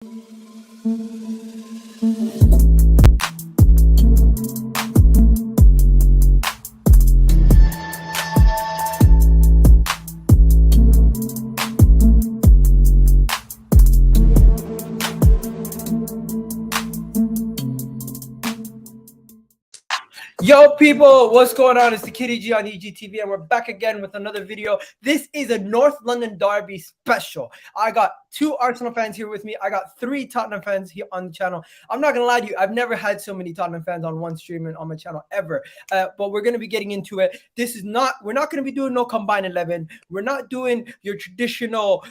Yo, people, what's going on? It's the Kitty G on EGTV, and we're back again with another video. This is a North London Derby special. I got 2 Arsenal fans here with me. I got 3 Tottenham fans here on the channel. I'm not going to lie to you. I've never had so many Tottenham fans on one stream and on my channel ever. But we're going to be getting into it. We're not going to be doing no combined 11. We're not doing your traditional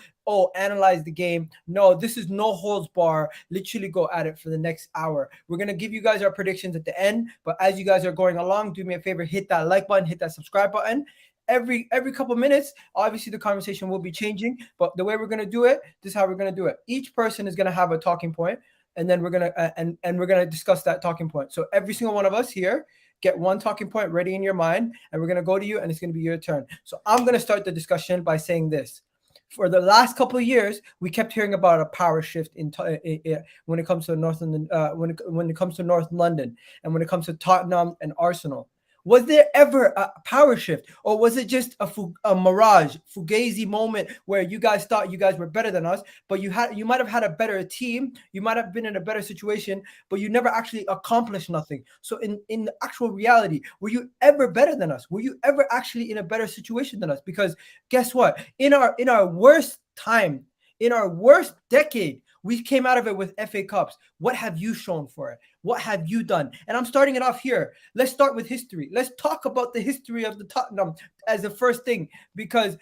analyze the game. No, this is no holds bar. Literally go at it for the next hour. We're going to give you guys our predictions at the end. But as you guys are going along, do me a favor, hit that like button, hit that subscribe button. Every couple minutes, obviously the conversation will be changing. But the way we're going to do it, this is how we're going to do it. Each person is going to have a talking point, and then we're going to and we're going to discuss that talking point. So every single one of us here get one talking point ready in your mind, and we're going to go to you, and it's going to be your turn. So I'm going to start the discussion by saying this. For the last couple of years, we kept hearing about a power shift when it comes to North London, when it comes to North London, and when it comes to Tottenham and Arsenal. Was there ever a power shift, or was it just a mirage, fugazi moment where you guys thought you guys were better than us, but you might have had a better team, you might have been in a better situation, but you never actually accomplished nothing? So in the actual reality, were you ever better than us? Were you ever actually in a better situation than us? Because guess what? In our worst time, in our worst decade, we came out of it with FA Cups. What have you shown for it? What have you done? And I'm starting it off here. Let's start with history. Let's talk about the history of the Tottenham as the first thing, because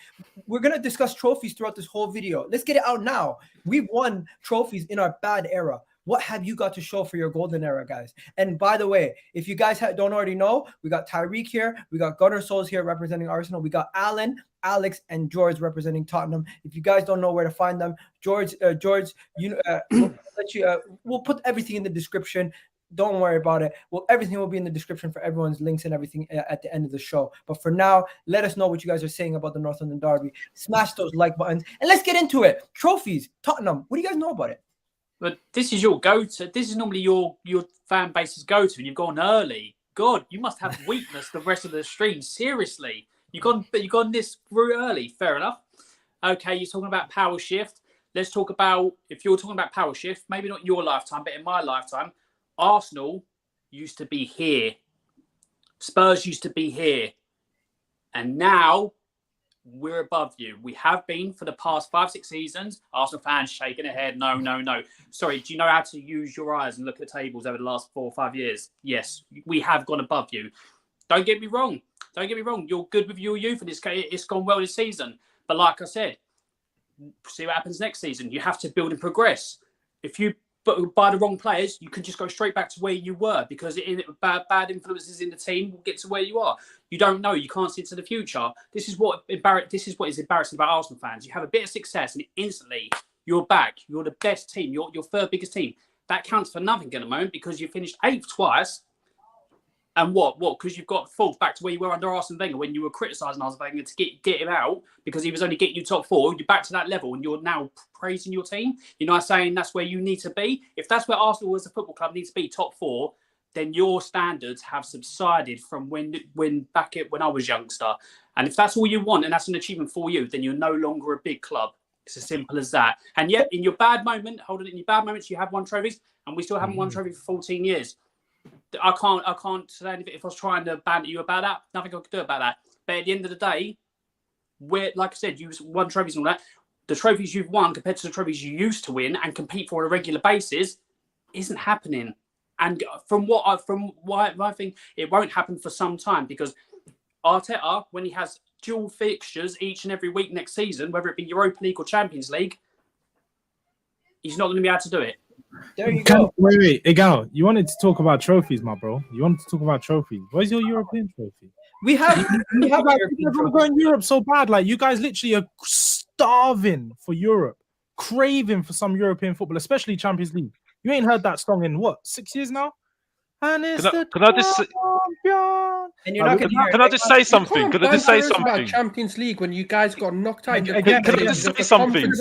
we're going to discuss trophies throughout this whole video. Let's get it out now. We've won trophies in our bad era. What have you got to show for your golden era, guys? And by the way, if you guys don't already know, we got Tyreek here. We got Gunnar Souls here representing Arsenal. We got Alan, Alex, and George representing Tottenham. If you guys don't know where to find them, George, we'll put everything in the description. Don't worry about it. Well, everything will be in the description for everyone's links and everything at the end of the show. But for now, let us know what you guys are saying about the North London Derby. Smash those like buttons, and let's get into it. Trophies, Tottenham. What do you guys know about it? But this is your go-to. This is normally your fan base's go-to, and you've gone early. God, you must have weakness the rest of the stream. Seriously, you've gone this through early. Fair enough. Okay, you're talking about power shift. Let's talk about, if you're talking about power shift, maybe not your lifetime, but in my lifetime, Arsenal used to be here. Spurs used to be here. And now we're above you. We have been for the past 5-6 seasons. Arsenal fans shaking their head. No. Sorry, do you know how to use your eyes and look at tables over the last 4 or 5 years? Yes, we have gone above you. Don't get me wrong. You're good with your youth, and it's gone well this season. But like I said, see what happens next season. You have to build and progress. If you buy the wrong players, you can just go straight back to where you were, because bad influences in the team will get to where you are. You don't know. You can't see into the future. This is what is embarrassing about Arsenal fans. You have a bit of success, and instantly you're back. You're the best team. You're your third biggest team. That counts for nothing at the moment, because you finished 8th twice. And what? Because you've got 4th back to where you were under Arsene Wenger, when you were criticising Arsene Wenger to get him out because he was only getting you top 4. You're back to that level, and you're now praising your team. You're not saying that's where you need to be. If that's where Arsenal as a football club needs to be, top 4, then your standards have subsided from when I was youngster. And if that's all you want, and that's an achievement for you, then you're no longer a big club. It's as simple as that. And yet, in your bad moments, you have won trophies, and we still haven't won trophy for 14 years. I can't say anything. If I was trying to banter you about that, nothing I could do about that. But at the end of the day, like I said, you've won trophies and all that. The trophies you've won compared to the trophies you used to win and compete for on a regular basis isn't happening. And from what I think, it won't happen for some time, because Arteta, when he has dual fixtures each and every week next season, whether it be Europa League or Champions League, he's not going to be able to do it. There you go. Wait, Egal, you wanted to talk about trophies, my bro. You wanted to talk about trophies. Where's your European trophy? We have going Europe so bad. Like, you guys literally are starving for Europe, craving for some European football, especially Champions League. You ain't heard that song in what, 6 years now? And it's champion. And you're not going to hear. Can I just say something? Can I just say About something? Champions League when you guys got knocked out in the Again, Can I just say something?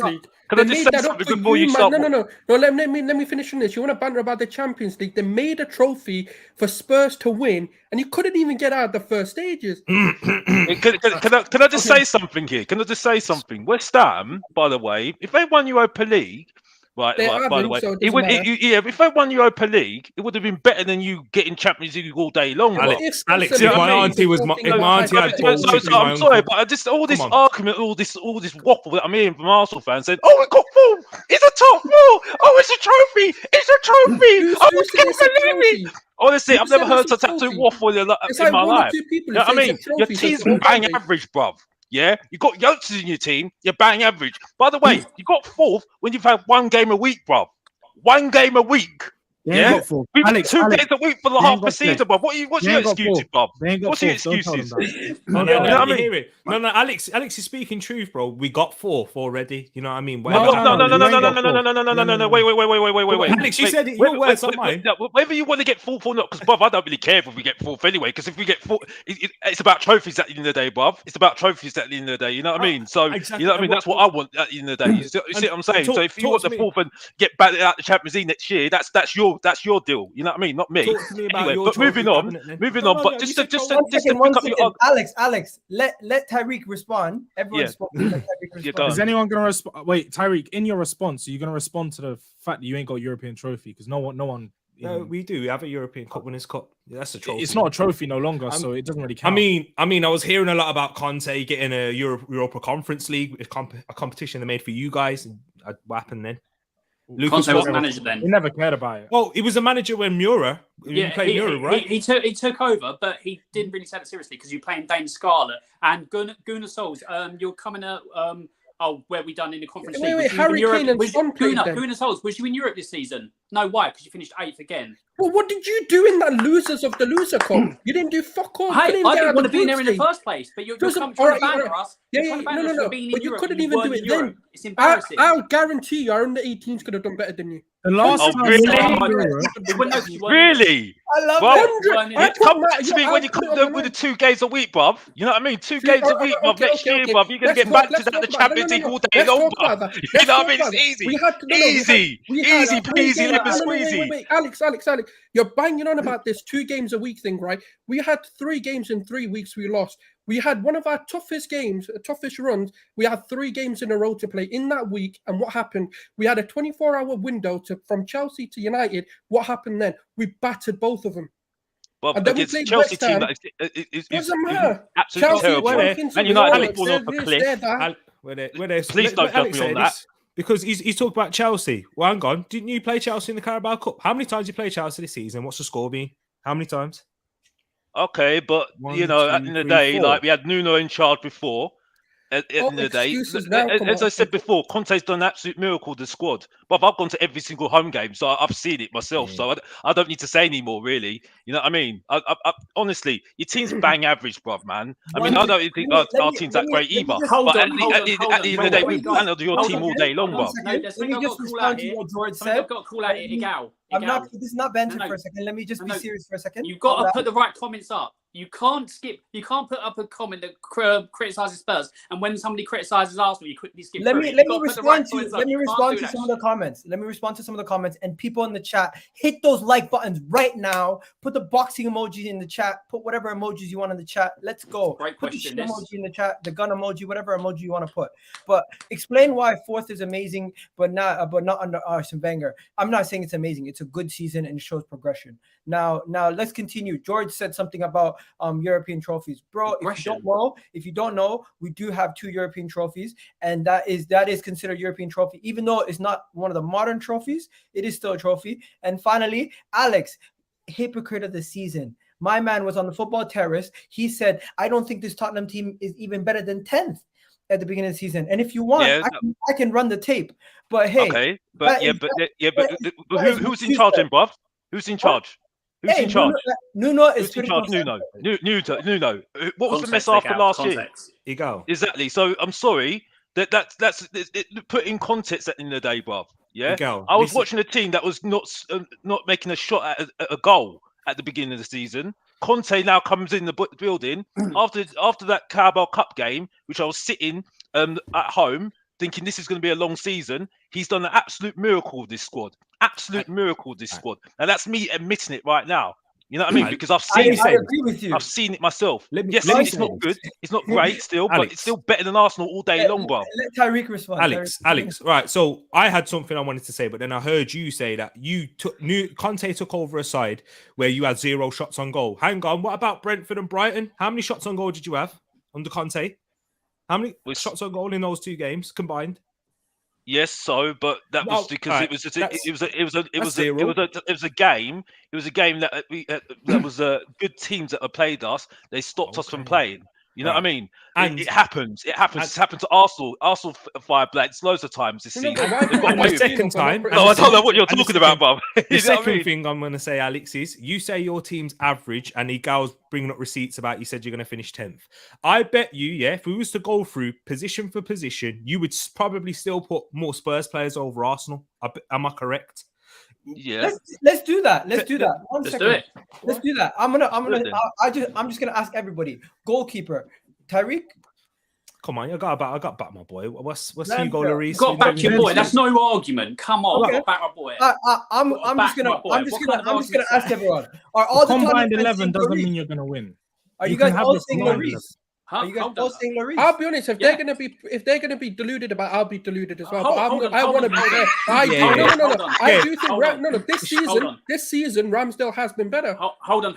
Can I just say something before you start? No. Let me finish on this. You want to banter about the Champions League? They made a trophy for Spurs to win, and you couldn't even get out of the first stages. Can I just say something here? Can I just say something? West Ham, by the way, if they won Europa League, right, by the way, if they won Europa League, it would have been better than you getting Champions League all day long. Alex, if my auntie was if my auntie had balls, I'm sorry, but just all this argument, all this waffle that I'm hearing from Arsenal fans saying, "Oh, it got 4. It's a top 4. Oh, it's a trophy. It's a trophy. I can't believe it." Honestly, I've never heard such absolute waffle in my life. You know what I mean? Your team's bang average, bruv. Yeah, you got youngsters in your team. You're bang average. By the way, you got 4th when you've had 1 game a week, bruv. 1 game a week. Yeah, we've got 2 days a week for the half the season, bruv. What's your excuses, bruv? What's your excuses? No, Alex is speaking truth, bro. We got 4th already. You know what I mean? No. Wait. Alex, you said it. Your words, not mine. Whether you want to get 4th or not, because bruv, I don't really care if we get 4th anyway. Because if we get 4th, it's about trophies at the end of the day, bruv. It's about trophies at the end of the day. You know what I mean? So you know what I mean. That's what I want at the end of the day. You see what I'm saying? So if you want the 4th and get batted out the Champions League next year, that's your deal. You know what I mean? Not me. Anyway, but moving on. But just to pick up your Alex, let Tyreek respond. Everyone spoke. Is anyone going to respond? Wait, Tyreek, in your response, are you going to respond to the fact that you ain't got a European trophy? Because no one. No, we do. We have a European Cup Winners' Cup. Yeah, that's a trophy. It's not a trophy no longer, so it doesn't really count. I mean, I was hearing a lot about Conte getting a Europa Conference League, a competition they made for you guys. What happened then? Conte was manager then. He never cared about it. Well, he was a manager when Mura. He right? He took over, but he didn't really take it seriously because you're playing Dane Scarlett and Gunnar Solskjaer. You're coming at where we done in the Conference League. Wait, Harry Kane and Son played then. Gunnar Solskjaer, was you in Europe this season? No, why? Because you finished 8th again. Well, what did you do in that losers of the loser cup? You didn't do fuck all. I didn't want to be in there in the first place, but you're trying to banter us. No. But you couldn't even do it then. It's embarrassing. I'll guarantee you, our under 18s could have done better than you. The last Really? I love it. Come back to me when you come down with the 2 games a week, bruv. You know what I mean? 2 games a week, bruv. Next year, bruv, you're going to get back to that the Champions League all day long, bruv. You know what I mean? It's easy. Easy peasy, lemon squeezy. Wait, Alex. You're banging on about this 2 games a week thing, right? We had 3 games in 3 weeks we lost. We had one of our toughest games, toughest runs. We had 3 games in a row to play in that week. And what happened? We had a 24-hour window from Chelsea to United. What happened then? We battered both of them. Well, and then we played Chelsea team that is absolutely terrible. And United falling off a cliff. Please don't help me on that. Because he's talking about Chelsea. Well, hang on. Didn't you play Chelsea in the Carabao Cup? How many times did you play Chelsea this season? What's the score been? How many times? Okay, but at the end of the day, like we had Nuno in charge before. At the end of the day, as I said before, Conte's done an absolute miracle with the squad. But I've gone to every single home game, so I've seen it myself. Yeah. So I don't need to say any more, really. You know what I mean? I honestly, your team's bang average, bruv, man. I mean, I don't think our team's that great either. But at the end of the day, we handled your team all day long, bruv. Let me just respond to what George said. I've got to call out Egal. This is not banter for a second. Let me just be serious for a second. You've got to put the right comments up. You can't put up a comment that criticizes Spurs, and when somebody criticizes Arsenal, you quickly skip. Let me respond to some of the comments. Let me respond to some of the comments, and people in the chat, hit those like buttons right now. Put the boxing emoji in the chat. Put whatever emojis you want in the chat. Let's go. Great question. Put the emoji in the chat, the gun emoji, whatever emoji you want to put. But explain why 4th is amazing, but not under Arsene Wenger. I'm not saying it's amazing. It's a good season and it shows progression. Now let's continue. George said something about European trophies, bro. If you don't know, we do have 2 European trophies, and that is considered European trophy, even though it's not one of the modern trophies. It is still a trophy. And finally, Alex, hypocrite of the season. My man was on the football terrace. He said, "I don't think this Tottenham team is even better than 10th at the beginning of the season. And if you want, I can run the tape. But hey, okay, but who's in charge, then, bruv? Who's in charge? Who's in charge? Nuno is in charge. Nuno. What was the mess after last year? Egal. Exactly. So I'm sorry that's put in context at the end of the day, bruv. Yeah. Egal. I was watching a team that was not making a shot at a goal at the beginning of the season. Conte now comes in the building after that Carabao Cup game, which I was sitting at home thinking this is going to be a long season. He's done an absolute miracle with this squad. Absolute miracle with this squad. And that's me admitting it right now. You know what I mean? Because I've seen it. I agree with you. I've seen it myself. Yes, let me it's say not this. good. It's not great still, but Alex. it's still better than Arsenal all day long, bro. Let Tyreek respond. Alex, right. So I had something I wanted to say, but then I heard you say that Conte took over a side where you had 0 shots on goal. Hang on, what about Brentford and Brighton? How many shots on goal did you have under Conte? How many shots on goal in those 2 games combined? Yes, but that was because it was a game. It was a game that that was good teams that have played us. They stopped us from playing. You know what I mean? And it happens. It happens. It's happened to Arsenal. Arsenal fired blacks loads of times this season. And the second time. No, I don't know what you're talking about, Bob. The second thing I'm going to say, Alex, is you say your team's average, and Egal's bringing up receipts about you said you're going to finish 10th. I bet you, if we was to go through position for position, you would probably still put more Spurs players over Arsenal. Am I correct? Yeah. Let's do that. Let's do that. Let's do it. Let's do that. I'm just gonna ask everybody. Goalkeeper, Tyreek. Come on, I got back my boy. What's Hugo Lloris? Got back your boy. That's no argument. Come on, got back my boy. I'm just gonna ask everyone. Are all the combined 11 doesn't mean you're gonna win. Are you guys all saying Lloris? Are you guys all saying Lloris? I'll be honest. If they're gonna be deluded about, I'll be deluded as well. I want to be there. I do think this season Ramsdale has been better. Hold on.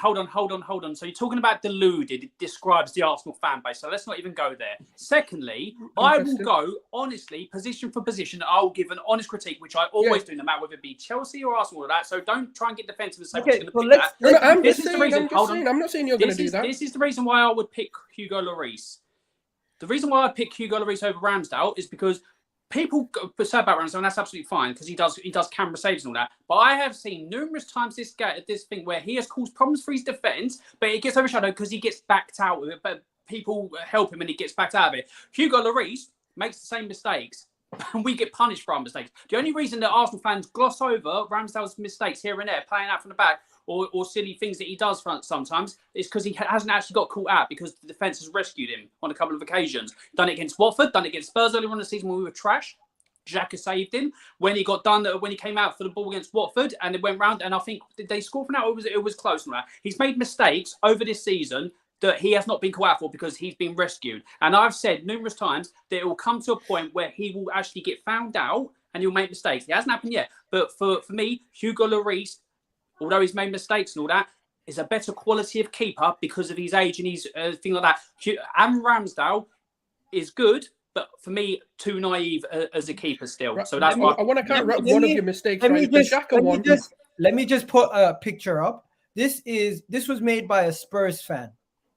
So you're talking about deluded. It describes the Arsenal fan base. So let's not even go there. Secondly, I will go honestly, position for position. I'll give an honest critique, which I always do, no matter whether it be Chelsea or Arsenal or that. So don't try and get defensive and say okay, I'm going to pick that. I'm just saying. I'm not saying you're going to do that. This is the reason why I would pick Hugo Lloris. The reason why I pick Hugo Lloris over Ramsdale is because people say about Ramsdale, and that's absolutely fine because he does camera saves and all that. But I have seen numerous times this thing where he has caused problems for his defense, but it gets overshadowed because he gets backed out of it. But people help him and he gets backed out of it. Hugo Lloris makes the same mistakes. And we get punished for our mistakes. The only reason that Arsenal fans gloss over Ramsdale's mistakes here and there, playing out from the back, or silly things that he does sometimes, is because he hasn't actually got caught out because the defence has rescued him on a couple of occasions. Done it against Watford, done it against Spurs earlier on in the season when we were trash. Xhaka saved him when he got done when he came out for the ball against Watford and it went round. And I think did they score from that? Or it was close from that. He's made mistakes over this season that he has not been caught out for because he's been rescued. And I've said numerous times that it will come to a point where he will actually get found out and he'll make mistakes. It hasn't happened yet. But for me, Hugo Lloris, although he's made mistakes and all that, is a better quality of keeper because of his age and his thing like that. And Ramsdale is good, but for me, too naive as a keeper still. So that's why I want to counteract one of your mistakes. Let me just put a picture up. This was made by a Spurs fan.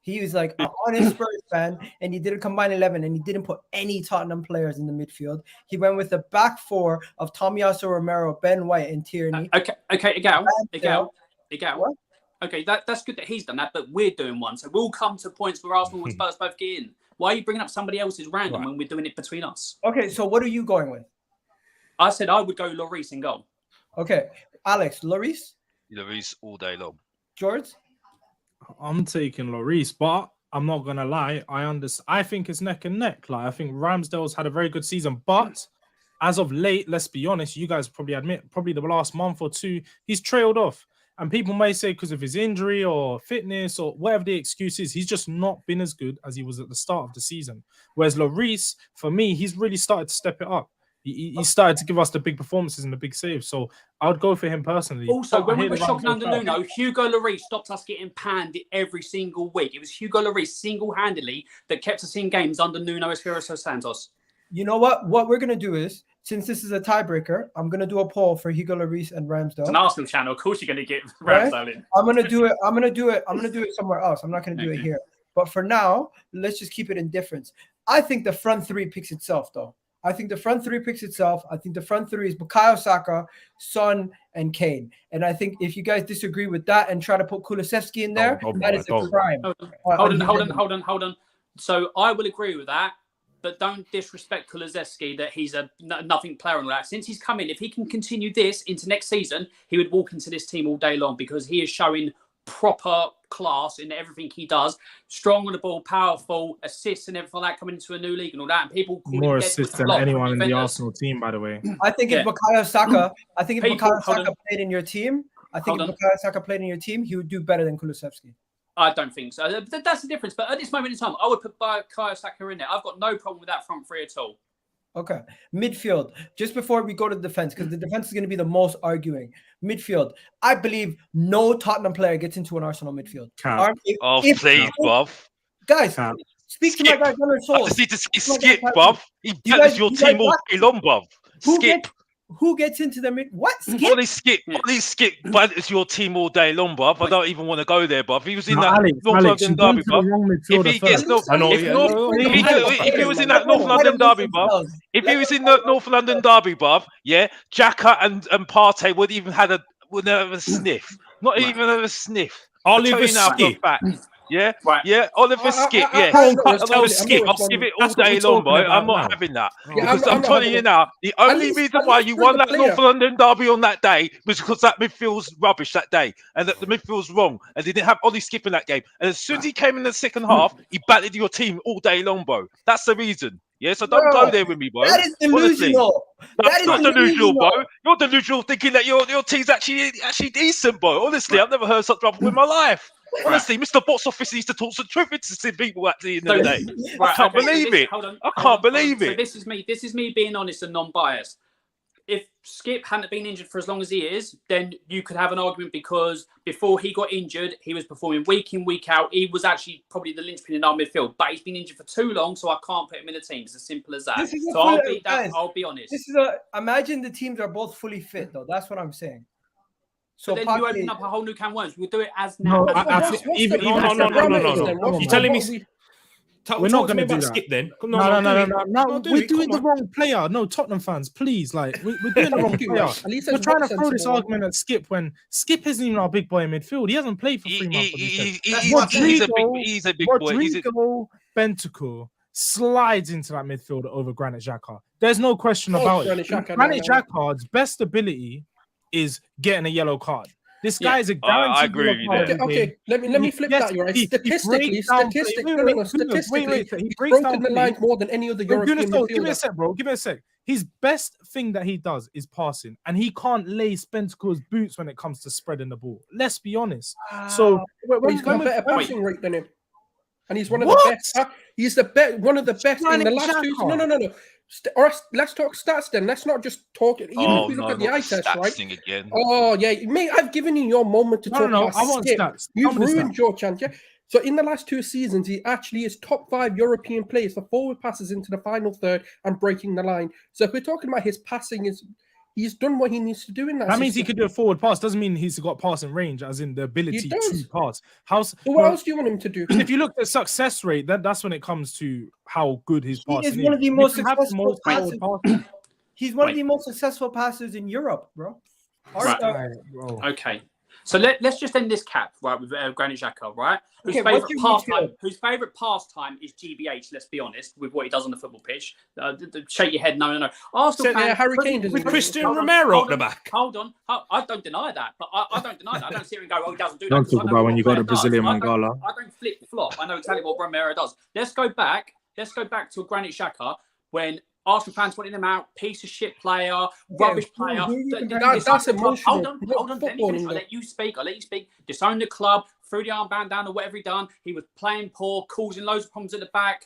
He was like an honest Spurs fan, and he did a combined 11, and he didn't put any Tottenham players in the midfield. He went with the back 4 of Tomiyasu Romero, Ben White, and Tierney. Okay, Egal. What? Okay, that's good that he's done that, but we're doing one. So we'll come to points where Arsenal and Spurs both get in. Why are you bringing up somebody else's random when we're doing it between us? Okay, so what are you going with? I said I would go Lloris in goal. Okay, Alex, Lloris? Lloris all day long. George? I'm taking Lloris, but I'm not gonna lie. I think it's neck and neck. Like I think Ramsdale's had a very good season, but as of late, let's be honest, you guys probably admit, probably the last month or two, he's trailed off. And people may say because of his injury or fitness or whatever the excuse is, he's just not been as good as he was at the start of the season. Whereas Lloris, for me, he's really started to step it up. He started to give us the big performances and the big saves. So I would go for him personally. Also, when we were shocking under Nuno, Hugo Lloris stopped us getting panned every single week. It was Hugo Lloris single-handedly that kept us in games under Nuno Espirito Santos. You know what? What we're going to do is, since this is a tiebreaker, I'm going to do a poll for Hugo Lloris and Ramsdale. It's an Arsenal channel. Of course you're going to get Ramsdale in. I'm going to do it somewhere else. I'm not going to do it here. But for now, let's just keep it in difference. I think the front 3 picks itself, though. I think the front 3 picks itself. I think the front 3 is Bukayo Saka, Son, and Kane. And I think if you guys disagree with that and try to put Kulusevski in there, that is a crime. Hold on. So I will agree with that, but don't disrespect Kulusevski that he's a nothing player and all that. Since he's come in, if he can continue this into next season, he would walk into this team all day long because he is showing proper class in everything he does. Strong on the ball, powerful, assists and everything like that coming into a new league and all that. And people call More him assists than anyone in the Arsenal team, by the way. I think if Bukayo Saka, Hold on. played in your team, Hold on. Bukayo Saka played in your team, he would do better than Kulusevski. I don't think so. That's the difference. But at this moment in time, I would put Bukayo Saka in there. I've got no problem with that front three at all. Okay. Midfield, just before we go to the defense, because the defense is going to be the most arguing. Midfield, I believe no Tottenham player gets into an Arsenal midfield. Please, bruv. Guys, speak to my guy, Gunnar I Soul. just need to skip, bruv. He batters your team all day long, bruv. Skip. Who gets into the mid? What? Skip? Only skip, but it's your team all day long, bruv. I don't even want to go there, bruv. He was in that North London derby, bruv. If he gets if he was in that North London derby, bruv. If he was in the North London derby, bruv, yeah, Xhaka and Partey would have a sniff. Not even a sniff. Oliver Skip. Yeah, right. Yeah, Oliver Skip, yeah. I'll Skip. I'll give it all day long, boy. I'm not having that. Because I'm telling you now, the only reason why you won that North London derby on that day was because that midfield's rubbish that day. And that the midfield's wrong. And they didn't have Ollie Skip in that game. And as soon as he came in the second half, he battered your team all day long, bro. That's the reason. Yeah, so don't go there with me, bro. That is delusional. That's not delusional, bro. You're delusional thinking that your team's actually decent, bro. Honestly, I've never heard such rubbish in my life. Honestly, Mr. Box Office needs to talk some truth into people at the end of the day. I can't believe it. I can't believe it. So this is me being honest and non-biased. If Skip hadn't been injured for as long as he is, then you could have an argument because before he got injured, he was performing week in, week out. He was actually probably the linchpin in our midfield, but he's been injured for too long, so I can't put him in the team. It's as simple as that. So I'll be honest. Imagine the teams are both fully fit, though. That's what I'm saying. So then you open up a whole new can of worms. We'll do it as now. No. You're telling me we're not going to do that. Skip then. No. We're doing the wrong player. No, Tottenham fans, please. Like we're doing the wrong player. We're trying to throw this argument at Skip when Skip isn't even our big boy in midfield. He hasn't played for 3 months. He's a big boy. Rodrigo Bentancur slides into that midfield over Granit Xhaka. There's no question about it. Granit Xhaka's best ability is getting a yellow card. This guy is a guaranteed. I agree with you there. Okay, let me flip that. You're right. Statistically, he's broken the line more than any other European midfielder. Give me a sec, bro. Give me a sec. His best thing that he does is passing, and he can't lace Bentancur's boots when it comes to spreading the ball. Let's be honest. So he's got a better passing rate than him, and he's one of the best. He's one of the best in the last two. No. Let's talk stats then. Let's not just talk. Even if we look at the eye test, right? Again. Oh yeah, mate. I've given you your moment to talk about Skip. You've ruined your chance. Yeah. So in the last 2 seasons, he actually is top 5 European players for forward passes into the final third and breaking the line. So if we're talking about his passing, he's done what he needs to do in that. That means he could do a forward pass. Doesn't mean he's got passing range, as in the ability to pass. So what else do you want him to do? If you look at success rate, that's when it comes to how good his passing is. He's one of the most successful passers. He's one of the most successful passers in Europe, bro. Okay. So let's just end this cap, right, with Granit Xhaka, right? Whose favourite pastime is GBH, let's be honest, with what he does on the football pitch. Shake your head, no. Arsenal fans, Harry Kane with Cristian Romero at the back. Hold on. I don't deny that, but I don't deny that. I don't sit here and go, he doesn't do that. Don't talk about when you got a Brazilian Mangala. I don't flip-flop. I know exactly what Romero does. Let's go back to Granit Xhaka when Arsenal fans wanted him out, piece of shit player, rubbish player. That's emotional. Hold on. Let me finish. I'll let you speak. Disown the club, threw the armband down or whatever he done. He was playing poor, causing loads of problems at the back,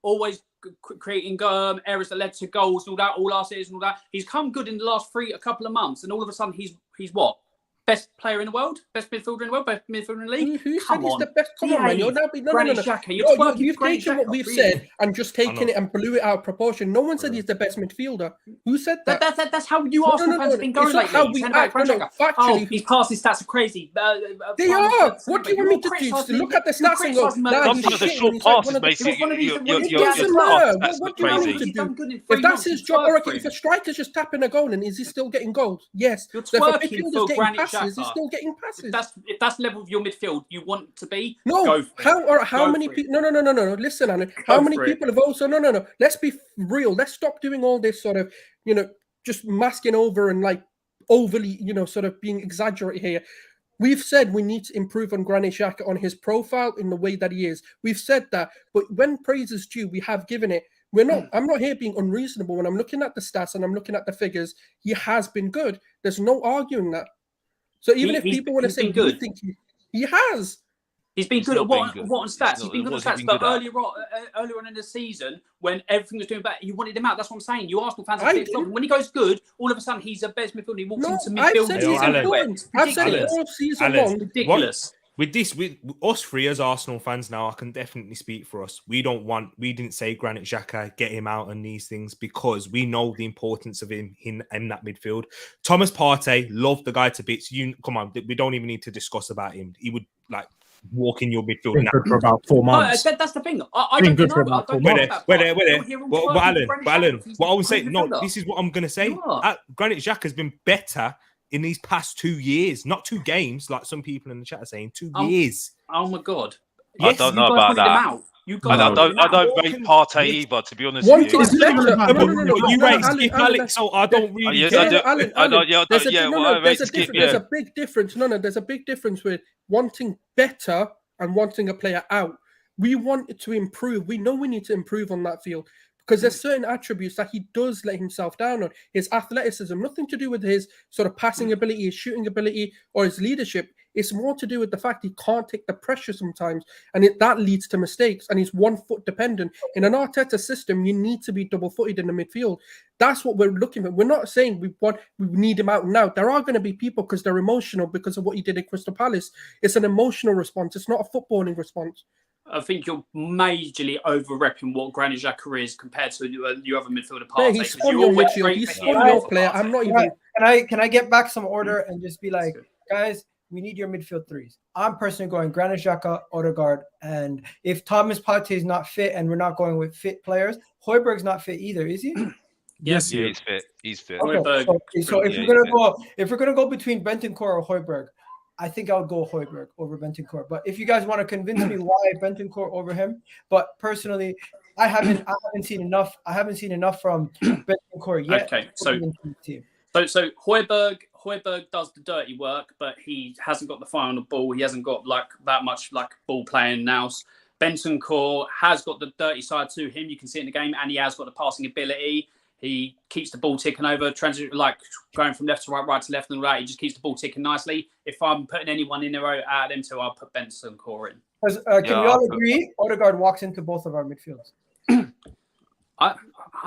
always creating errors that led to goals and all that, all last season and all that. He's come good in the last a couple of months, and all of a sudden he's what? Best player in the world, best midfielder in the world, best midfielder in the league. Who said he's the best? Come on, man. You're now you've taken what we've said and just taken it and blew it out of proportion. No one said he's the best midfielder. Who said that? That's how you Arsenal fans have been going lately. Factually, his passing stats are crazy. They are. What do you want me to do? To look at the stats and go, sometimes the short passes, basically. It doesn't matter. What do you want me to do? If that's his job, or if a striker's just tapping a goal and is he still getting goals? Yes. You're twerking for Granit Xhaka. He's still getting passes. If that's the level of your midfield you want to be, no. How many people? No. Listen, Anna. How many people have also? No. Let's be real. Let's stop doing all this sort of, just masking over and like overly, sort of being exaggerated here. We've said we need to improve on Granit Xhaka on his profile in the way that he is. We've said that, but when praise is due, we have given it. I'm not here being unreasonable. When I'm looking at the stats and I'm looking at the figures, he has been good. There's no arguing that. So even if people want to say good, think he has. He's been good at what on stats? He's been good on stats, but earlier on in the season, when everything was doing bad, you wanted him out. That's what I'm saying. You Arsenal fans are flop. When he goes good, all of a sudden he's the best midfielder. He walks into midfield. I've said it all season long. Ridiculous. With us three as Arsenal fans now, I can definitely speak for us. We didn't say Granit Xhaka, get him out and these things because we know the importance of him in that midfield. Thomas Partey, love the guy to bits. Come on, we don't even need to discuss about him. He would walk in your midfield now. For about 4 months. That's the thing. I don't know. Alan, what I would say, this is what I'm going to say. Granit Xhaka has been better in these past 2 years, not 2 games, like some people in the chat are saying. 2 years. Oh my God! Yes, I don't know about that. I don't rate Partey either, to be honest with you. You rate Skip Alex, so I don't really care. There's a big difference. There's a big difference with wanting better and wanting a player out. We want it to improve. We know we need to improve on that field because there's certain attributes that he does let himself down on. His athleticism, nothing to do with his sort of passing ability, his shooting ability, or his leadership. It's more to do with the fact he can't take the pressure sometimes, and that leads to mistakes, and he's 1 foot dependent. In an Arteta system, you need to be double-footed in the midfield. That's what we're looking for. We're not saying we need him out now. There are going to be people because they're emotional because of what he did at Crystal Palace. It's an emotional response. It's not a footballing response. I think you're majorly over-repping what Granit Xhaka is compared to your other midfielder Partey. Yeah, he's spun your midfield. He's spun your player. I'm not even... Can I get back some order and just be like, guys, we need your midfield threes. I'm personally going Granit Xhaka, Odegaard, and if Thomas Partey is not fit and we're not going with fit players, Højbjerg's not fit either, is he? Yes, he's fit. He's fit. Okay. So if we're gonna go between Bentancur or Højbjerg, I think I would go Højbjerg over Bentancur. But if you guys want to convince me why Bentancur over him, but personally, I haven't seen enough. I haven't seen enough from Bentancur yet. Okay, so Højbjerg does the dirty work, but he hasn't got the fire on the ball. He hasn't got that much ball playing now. Bentancur has got the dirty side to him. You can see it in the game, and he has got the passing ability. He keeps the ball ticking over, going from left to right, right to left and right. He just keeps the ball ticking nicely. If I'm putting anyone in there out of them two, I'll put Bentancur in. Can we all agree Odegaard walks into both of our midfields? I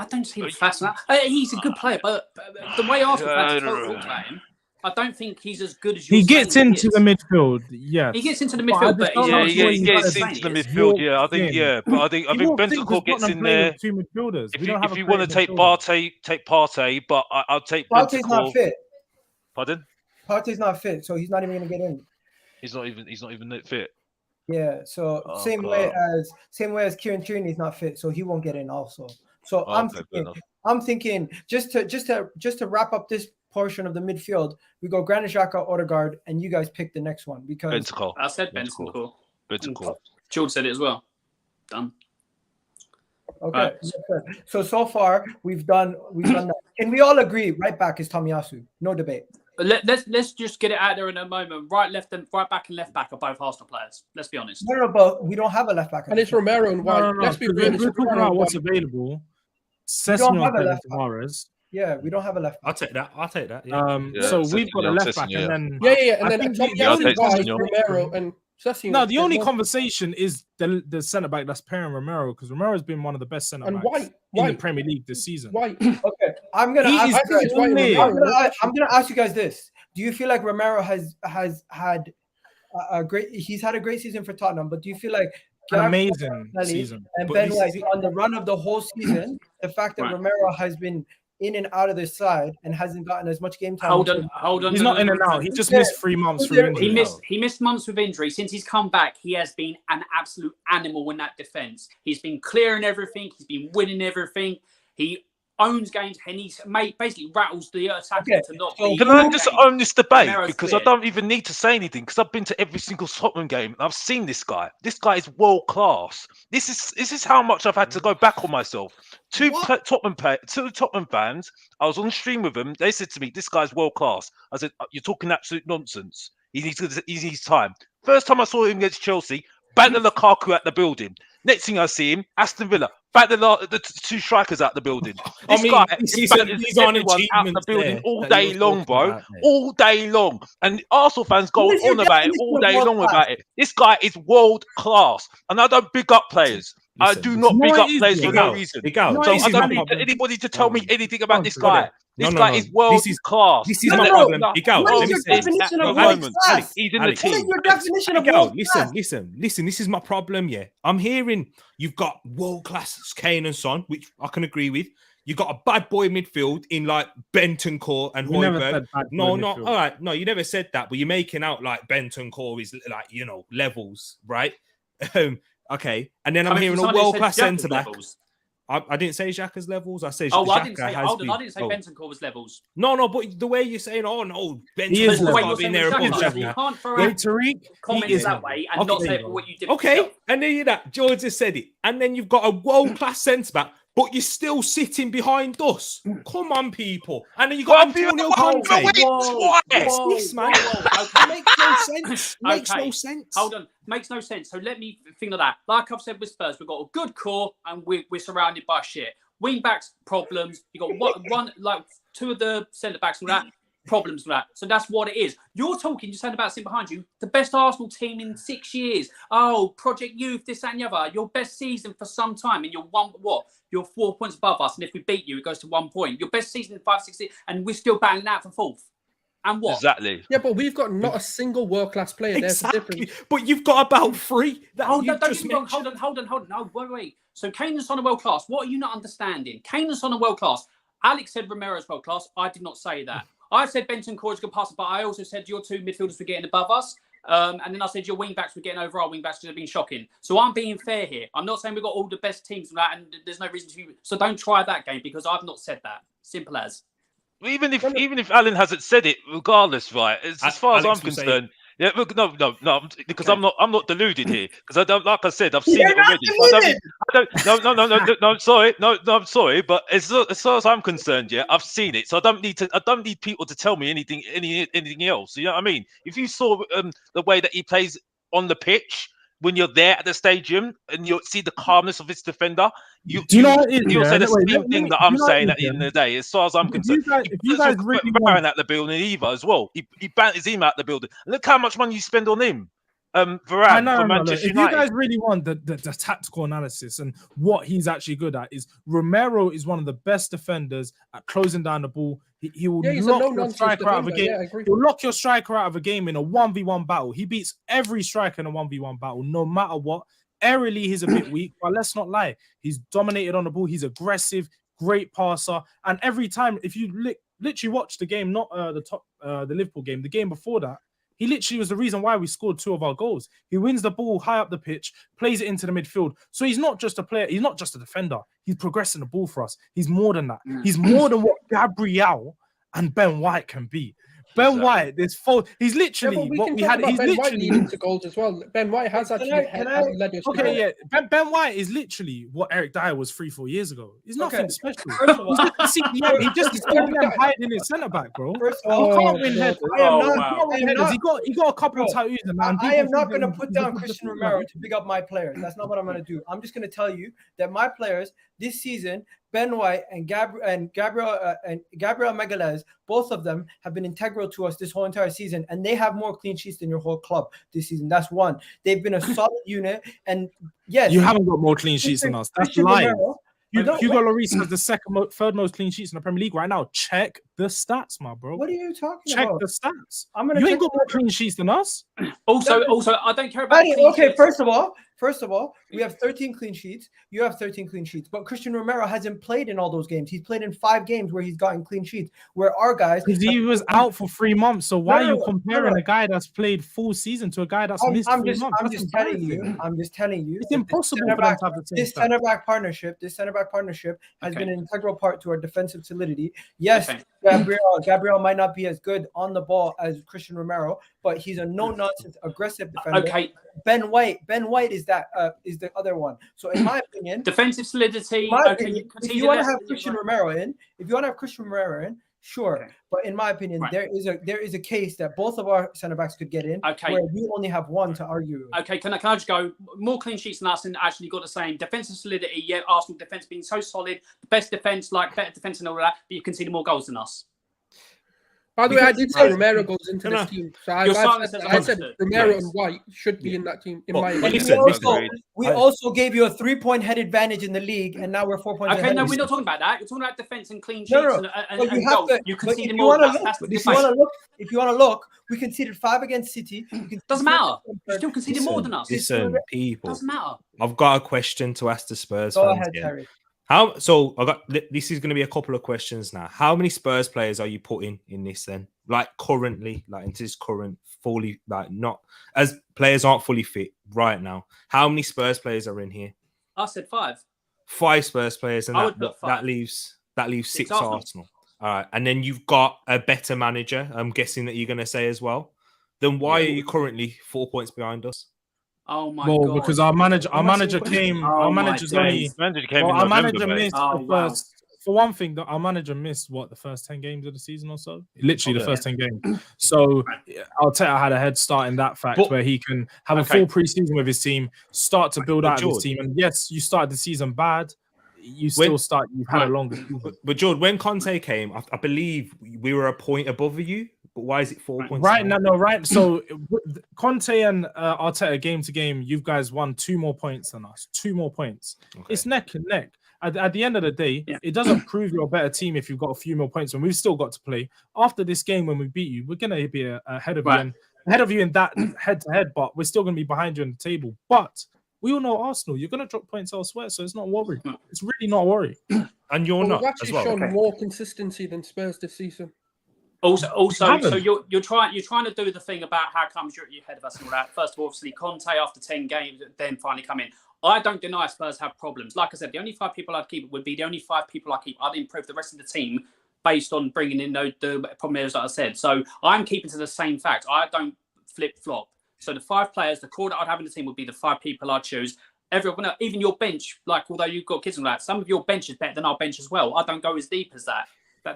don't see the fascination. He's a good player, but the way Arsenal fans talk about him, I don't think he's as good as you. He gets into the midfield, yeah. He gets into the midfield, but he gets into the midfield. Yeah, I think. Yeah, but I think Bentancur gets in there. Two midfielders. If you want to take Partey, but I'll take Partey's not fit. Pardon? Partey's not fit, so he's not even going to get in. He's not even fit. Yeah, so same way as Kieran Tierney's not fit, so he won't get in also. So I'm thinking just to wrap up this portion of the midfield, we go Granit Xhaka, Odegaard, and you guys pick the next one because Bentancur. I said Bentancur. Bentancur. George said it as well. Done. Okay. So far we've done that. Can we all agree right back is Tomiyasu? No debate. Let's just get it out there in a moment. Right back and left back are both Arsenal players. Let's be honest. No, but we don't have a left back. And it's Romero and White. Let's be real. We're talking about what's available. Sessegnon Tavares. Yeah, we don't have a left back. I'll take that. Yeah. So we've got a left back, and then and then Romero and Sessegnon. No, the only conversation is the centre back that's pairing Romero because Romero has been one of the best centre backs in the Premier League this season. White. Okay, I'm gonna ask you guys this: do you feel like Romero has had a great? He's had a great season for Tottenham, but do you feel like an amazing season? And Ben White on the run of the whole season, the fact that Romero has been in and out of this side and hasn't gotten as much game time. Hold on. He's not in and out. He just missed 3 months through injury. He missed months with injury. Since he's come back, he has been an absolute animal in that defense. He's been clearing everything. He's been winning everything. He owns games and he's basically rattles the attacker to not be. Can I just own this debate? Because I don't even need to say anything because I've been to every single Tottenham game and I've seen this guy. This guy is world class. This is how much I've had to go back on myself. Two Tottenham fans. I was on stream with them. They said to me, "This guy's world class." I said, "You're talking absolute nonsense. He needs time. First time I saw him against Chelsea, banter Lukaku at the building. Next thing I see him, Aston Villa, banter the two strikers out the building. This guy these banters aren't everyone out the achievements building there all that day you're long, talking bro. about, mate. All day long. And Arsenal fans go What is your on about it definition all of day world long class? about it. This guy is world class. And I don't big up players. I do not big up players for no reason. Egal, So this I is my don't need problem. anybody to tell me anything about this brother. guy. This guy is world class. This is No, my no, no. problem. Egal, What let is me your say. definition of Alex, world class? he's in Alex, the What team. is your definition of Egal, world class? listen. This is my problem. Yeah, I'm hearing you've got world class Kane and Son, which I can agree with. You got a bad boy midfield in like Bentancur and We never Højbjerg. said bad boy No, midfield. all right. No, you never said that, but you're making out like Bentancur is like, levels, right? Okay. And then I'm hearing a world class centre back. I didn't say Xhaka's levels. I said I Xhaka didn't say. has Hold been. on, I didn't say Bentancur was levels. No, but the way you're saying, oh no, He is Bentancur's levels. got to be there above You Xhaka. can't throw Wait, out Tariq, comments he is that way and not say it for what you did. Okay, yourself. and then you that George just said it, and then you've got a world class centre back, but you're still sitting behind us. Come on, people, and then you got Antonio Conte. What's this, man? Okay. Makes no sense. Makes no sense. Hold on, makes no sense. So let me think of that. Like I've said with Spurs, we've got a good core and we're surrounded by shit. Wing backs problems. You got one like two of the centre backs with that problems with that. So that's what it is. You're talking. You're saying about sitting behind you. The best Arsenal team in 6 years. Oh, Project Youth, this that, and the other. Your best season for some time, and you're 4 points above us. And if we beat you, it goes to 1 point. Your best season in 5, 6 years, and we're still battling out for fourth. And what? Exactly. Yeah, but we've got not a single world-class player. There's the Exactly. difference. But you've got about 3 that Oh, you no, don't just get me wrong. mentioned. Hold on. No, wait. So Kane and Son are world class. What are you not understanding? Kane and Son are world class. Alex said Romero's world class. I did not say that. I said Bentancur is a good passer, but I also said your two midfielders were getting above us. And then I said your wing backs were getting over our wing backs, which have been shocking. So I'm being fair here. I'm not saying we've got all the best teams and that, and there's no reason to. So don't try that game because I've not said that. Simple as. Even if Alan hasn't said it, regardless, right? As far as Alex I'm will say concerned, yeah. Look, no, because Okay. I'm not deluded here. Because I don't, like I said, I've seen You're it not already. deluded. No, I'm sorry, I'm sorry, but as far as I'm concerned, yeah, I've seen it. So I don't need people to tell me anything else. You know what I mean? If you saw the way that he plays on the pitch. When you're there at the stadium and you see the calmness of its defender, you'll say the same thing that I'm saying at the end of the day. As far as I'm concerned, if you guys really want at the building either as well. He banters him out the building. And look how much money you spend on him. Varane for Manchester If United. you guys really want the tactical analysis and what he's actually good at, is Romero is one of the best defenders at closing down the ball. He will He's a lock your no-nonsense striker out of a defender. game. Yeah, I agree. He'll lock your striker out of a game in a 1v1 battle. He beats every striker in a 1v1 battle, no matter what. Aerially, he's a bit weak, but let's not lie. He's dominated on the ball. He's aggressive, great passer. And every time, if you literally watch the game, not the Liverpool game, the game before that, he literally was the reason why we scored 2 of our goals. He wins the ball high up the pitch, plays it into the midfield. So he's not just a player. He's not just a defender. He's progressing the ball for us. He's more than that. He's more than what Gabriel and Ben White can be. Ben White, he's literally what we had. He's Ben White literally leading to goals as well. Ben White has actually led us. okay. Yeah, Ben White is literally what Eric Dyer was 3-4 years ago. He's nothing special. First of all, He just is hiding his centre back, bro. First of all, He can't win headers. He got a couple of tattoos. I am not going to put down Cristian Romero to pick up my players. That's not what I'm going to do. I'm just going to tell you that my players this season, Ben White and Gabriel Magalhaes, both of them have been integral to us this whole entire season, and they have more clean sheets than your whole club this season. That's one. They've been a solid unit, and yes, you haven't got more clean sheets than us. That's lying. Hugo Lloris has the third most clean sheets in the Premier League right now. Check the stats, my bro. What are you talking Check about? the stats. You ain't got more clean sheets than us. Also, I don't care about. Okay, first of all, we have 13 clean sheets. You have 13 clean sheets, but Cristian Romero hasn't played in all those games. He's played in 5 games where he's gotten clean sheets. Where our guys, because he was out for 3 months. So why are you comparing a guy that's played full season to a guy that's missed 3 months? I'm just telling you. It's impossible for them to have the same. This centre back partnership has been an integral part to our defensive solidity. Yes, Gabriel might not be as good on the ball as Cristian Romero, but he's a no-nonsense, aggressive defender. Okay. Ben White is the other one. So in my opinion, defensive solidity. if you want to have Cristian Romero in, Sure, Okay. but in my opinion, Right. there is a case that both of our centre backs could get in. Okay. Where you only have one to argue. Okay, can I just go more clean sheets than us and actually got the same defensive solidity? Yeah, Arsenal defense being so solid, the best defense, like better defense and all that, but you conceded more goals than us. By the way, I did say Romero goes into No, this team. So I Your said silence Romero Yes. and White should be in that team, in Well, my but And opinion. listen, we also gave you a 3-point head advantage in the league, and now we're 4 points Okay, ahead. no, of we're you. not talking about that. We're talking about defense and clean sheets No, no, and, But and you have goals. to. You but conceded if more you than want us. to That's look, the if you want debate. to look, if you want to look, we conceded 5 against City. Doesn't matter. You still conceded more than us. Listen, people. Doesn't matter. I've got a question to ask the Spurs Go fans. ahead, here. Terry. So I got this is going to be a couple of questions now. How many Spurs players are you putting in this then? Like currently, like into this current fully, like not as players aren't fully fit right now. How many Spurs players are in here? I said 5. 5 Spurs players, and I would put that 5. leaves 6 Arsenal. Arsenal. All right, and then you've got a better manager. I'm guessing that you're going to say as well. Then why are you currently 4 points behind us? Oh my Well, god! because our manager's Oh our my manager's days. only. Manager came Well, in our November, manager mate. missed Oh, the wow. first. For one thing, that our manager missed the first 10 games of the season or so. Literally the first 10 games. So Arteta had a head start in that fact, But- where he can have a Okay. full preseason with his team, start to build But out his George- team. And yes, you started the season bad. You've had a longer season. But George, when Conte came, I believe we were a point above you. But why is it 4 points? Right now? now, no, right. So Conte and Arteta game to game, you guys won 2 more points than us. 2 more points. Okay. It's neck and neck. At the end of the day, Yeah. it doesn't prove you're a better team if you've got a few more points. And we've still got to play. After this game, when we beat you, we're gonna be ahead of you, and ahead of you in that head to head. But we're still gonna be behind you in the table. But we all know Arsenal. You're gonna drop points elsewhere, so it's not a worry. It's really not a worry. And you're But not we've as actually well. shown Okay. more consistency than Spurs this season. Also, haven't. so you're trying to do the thing about how comes you're ahead of us and all that. First of all, obviously Conte after 10 games, then finally come in. I don't deny Spurs have problems. Like I said, the only 5 people I'd keep would be the only 5 people I keep. I'd improve the rest of the team based on bringing in the problem areas that I said. So I'm keeping to the same fact. I don't flip flop. So the 5 players, the core that I'd have in the team would be the 5 people I'd choose. Everyone, even your bench, like although you've got kids and all that, some of your bench is better than our bench as well. I don't go as deep as that.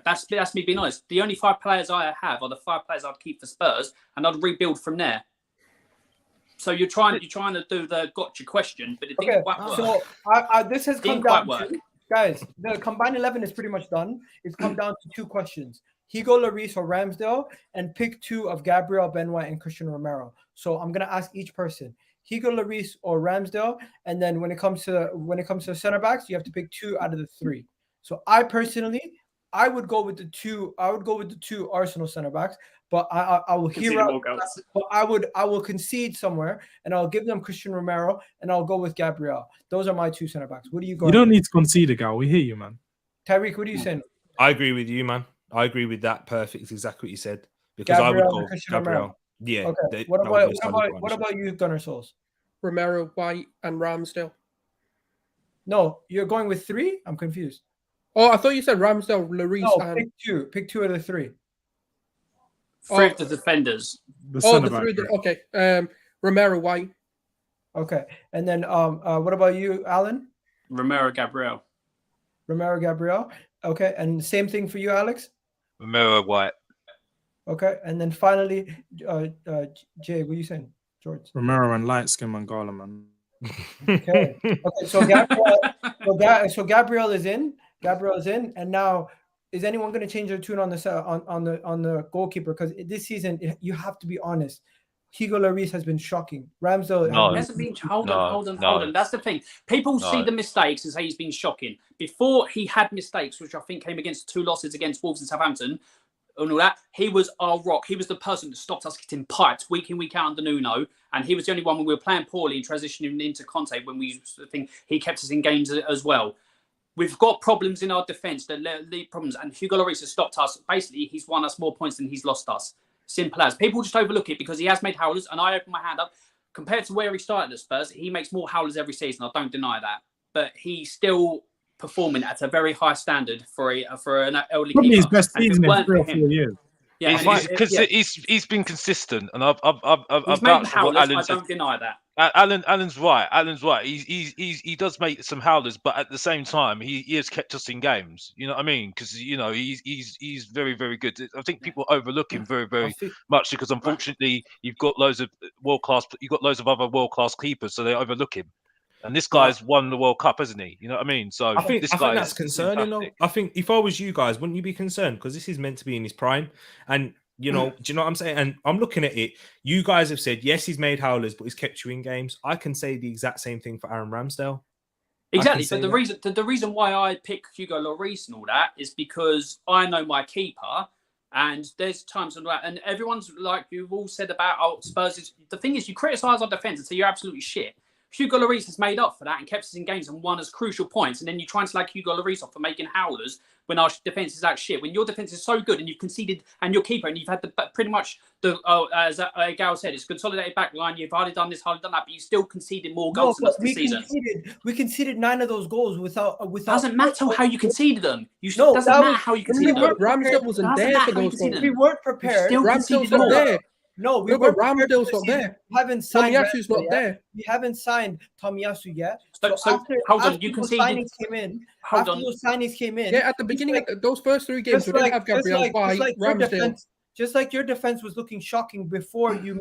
That's me being honest. The only 5 players I have are the 5 players I'd keep for Spurs, and I'd rebuild from there. So you're trying to do the gotcha question, but it didn't quite work. So this has come Didn't quite down work. to, guys, the combined 11 is pretty much done. It's come down to 2 questions. Hugo Lloris or Ramsdale, and pick 2 of Gabriel, Ben White, and Cristian Romero. So I'm gonna ask each person, Hugo Lloris or Ramsdale, and then when it comes to center backs, you have to pick 2 out of the 3. So I personally, I would go with the 2 Arsenal center backs, but I will hear Conceded out. more goals. But I will concede somewhere, and I'll give them Cristian Romero, and I'll go with Gabriel. Those are my 2 center backs. What do you go? You don't need to concede, Egal. We hear you, man. Tyreek, what are you saying? I agree with you, man. I agree with that. Perfect. It's exactly what you said. Because Gabriel I and would go Cristian Romero. Gabriel. Yeah. Okay. What about you, Gunnar Souls? Romero, White, and Ramsdale. No, you're going with 3? I'm confused. Oh, I thought you said Ramsdale, Lloris, No, and... pick 2. Pick 2 out of the 3. 3 of the defenders. the centre three. back. Okay. Romero, White. Okay. And then what about you, Alan? Romero, Gabriel. Romero, Gabriel. Okay. And same thing for you, Alex? Romero, White. Okay. And then finally, Jay, what are you saying? George. Romero and light skin Mangala, man. Okay. Okay. So Gabriel is in. Gabriel is in. And now, is anyone going to change their tune on the goalkeeper? Because this season, you have to be honest. Hugo Lloris has been shocking. Ramsdale No. Hasn't been. Hold on. That's the thing. People see No. the mistakes and say he's been shocking. Before he had mistakes, which I think came against 2 losses against Wolves and Southampton, and all that, he was our rock. He was the person that stopped us getting piped week in, week out under Nuno. And he was the only one when we were playing poorly and transitioning into Conte when we think he kept us in games as well. We've got problems in our defence, the lead problems, and Hugo Lloris has stopped us. Basically, he's won us more points than he's lost us. Simple as. People just overlook it because he has made howlers, and I open my hand up. Compared to where he started at Spurs, he makes more howlers every season. I don't deny that. But he's still performing at a very high standard for an elderly Probably keeper. his best And if it season in weren't 3 or for 4 him- years. Yeah, He's been consistent, and I've he's made vouched for what howlers. I Alan said. don't deny that. Alan's right. Alan's right. He does make some howlers, but at the same time, he has kept us in games. You know what I mean? Because he's very, very good. I think people overlook him very, very much because unfortunately you've got loads of other world class keepers, so they overlook him. And this guy's won the World Cup, hasn't he? You know what I mean? So I think this guy that's concerning, though. I think if I was you guys, wouldn't you be concerned? Because this is meant to be in his prime, and you know, do you know what I'm saying? And I'm looking at it. You guys have said yes, he's made howlers, but he's kept you in games. I can say the exact same thing for Aaron Ramsdale. Exactly. But the reason why I pick Hugo Lloris and all that is because I know my keeper. And there's times when and everyone's like you've all said about Spurs. The thing is, you criticise our defence and say you're absolutely shit. Hugo Lloris has made up for that and kept us in games and won us crucial points. And then you try and slag Hugo Lloris off for making howlers when our defence is that shit. When your defence is so good and you've conceded and your keeper and you've had pretty much as Egal said, it's consolidated back line. You've hardly done this, hardly done that, but you still conceded more goals than us this season. We conceded 9 of those goals without. Doesn't matter how you conceded them. Doesn't matter how you conceded them. Ramsdale wasn't there for those goals. We weren't prepared. Ramsdale's not there. No, we weren't. Ramsdale's not there. We haven't signed Tomiyasu's not there. We haven't signed Tomiyasu yet. So hold on, you conceded. After those signings came in. Yeah, at the beginning of those first 3 games, we didn't have Gabriel by Ramsdale. Just like your defense was looking shocking before you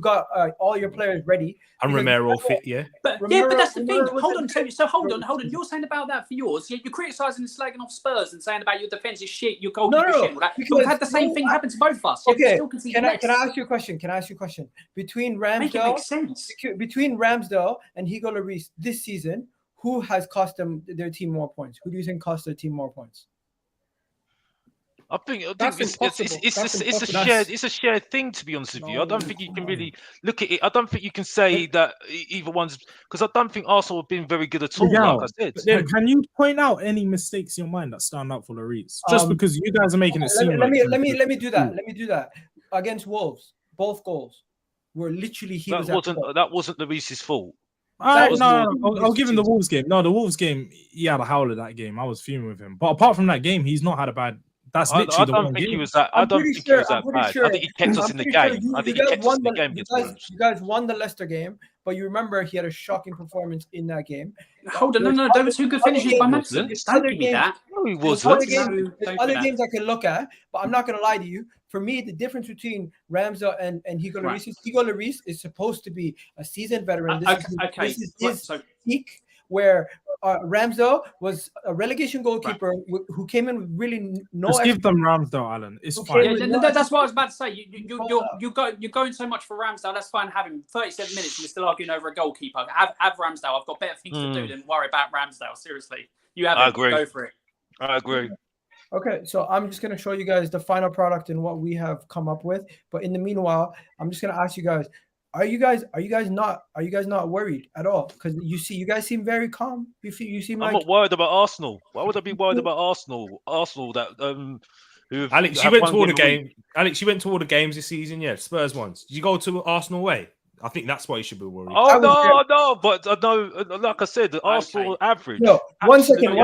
got all your players ready. And Romero fit, yeah. But that's the thing. Hold on, Tony. So hold on. You're saying about that for yours. You're criticising and slagging off Spurs and saying about your defence is shit, your goalkeeper shit, all that. But we've had the same thing happen to both of us. Okay. Can I ask you a question? Between Ramsdale and Hugo Lloris this season, who has cost them their team more points? Who do you think cost their team more points? I think That's it's a shared thing, to be honest with you. I don't think you can really look at it. I don't think you can say that either one's, because I don't think Arsenal have been very good at all. Yeah, like I said, can you point out any mistakes in your mind that stand out for Lloris? Just because you guys are making it seem. Let me do that. Let me do that. Against Wolves, both goals were literally that wasn't Lloris's fault. I'll give him the Wolves game. No, the Wolves game, he had a howler that game. I was fuming with him. But apart from that game, he's not had a bad. That's literally I don't think he was that. I don't think he was that bad. I think he kept us in the game. I think he kept us in the game. You guys won the Leicester game, but you remember he had a shocking performance in that game. Hold on, no, there were 2 good finishes by Madison. Don't give me that. No, he wasn't. There's other games I can look at, but I'm not going to lie to you. For me, the difference between Ramsdale and Hugo Lloris is Hugo Lloris is supposed to be a seasoned veteran. This is his peak, where Ramsdale was a relegation goalkeeper who came in with really no. Just give them Ramsdale, Alan. It's fine. Yeah, that's what I was about to say. You're going so much for Ramsdale. That's fine. Have him 37 minutes and we're still arguing over a goalkeeper. Have Ramsdale. I've got better things to do than worry about Ramsdale. Seriously, you have. I agree. Go for it. I agree. Okay, so I'm just gonna show you guys the final product and what we have come up with. But in the meanwhile, I'm just gonna ask you guys. Are you guys not worried at all? Because you guys seem very calm. You seem like I'm not worried about Arsenal. Why would I be worried about Arsenal? Arsenal that Alex, you went to all the game. Alex, you went to all the games this season. Yeah, Spurs ones. Did you go to Arsenal away? I think that's why you should be worried. Oh no, but I know, like I said, the Arsenal average. No, one second.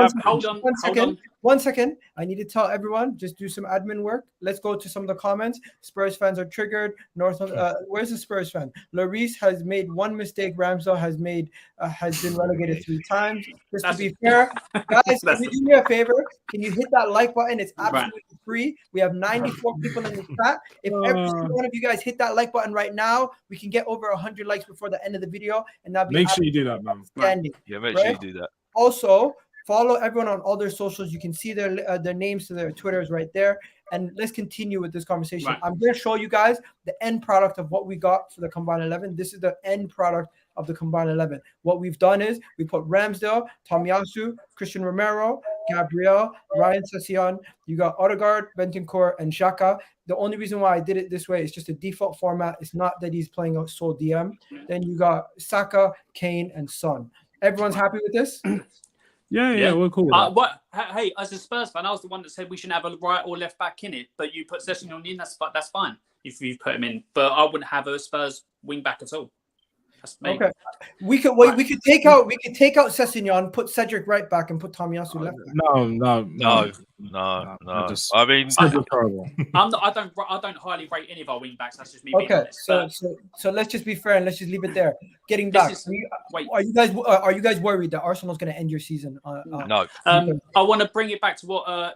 One second. I need to tell everyone, just do some admin work. Let's go to some of the comments. Spurs fans are triggered. Where's the Spurs fan? Lloris has made 1 mistake. Ramsdale has been relegated 3 times. Just to be fair, guys, can you do me a favor? Can you hit that like button? It's absolutely free. We have 94 people in the chat. If every single one of you guys hit that like button right now, we can get over 100 likes before the end of the video, and that'll be make sure you do that, man. Yeah, make sure you do that. Also, follow everyone on all their socials. You can see their names to their Twitters right there. And let's continue with this conversation. Right. I'm going to show you guys the end product of what we got for the Combined 11. This is the end product of the Combined 11. What we've done is we put Ramsdale, Tomiyasu, Cristian Romero, Gabriel, Ryan Sessegnon. You got Odegaard, Bentancur, and Xhaka. The only reason why I did it this way is just a default format. It's not that he's playing a sole DM. Then you got Saka, Kane, and Son. Everyone's happy with this? Yeah, we're cool. Hey, as a Spurs fan, I was the one that said we shouldn't have a right or left back in it, but you put Sessegnon in, that's fine if you put him in. But I wouldn't have a Spurs wing back at all. That's me. Okay, we could wait. We could take out Sessegnon, put Cedric right back, and put Tomiyasu left back. No. Just, I mean, Cedric horrible. I don't highly rate any of our wing backs. That's just me being Okay, honest. so let's just be fair and let's just leave it there. Getting This back, is- are you guys worried that Arsenal's going to end your season? no. I want to bring it back to what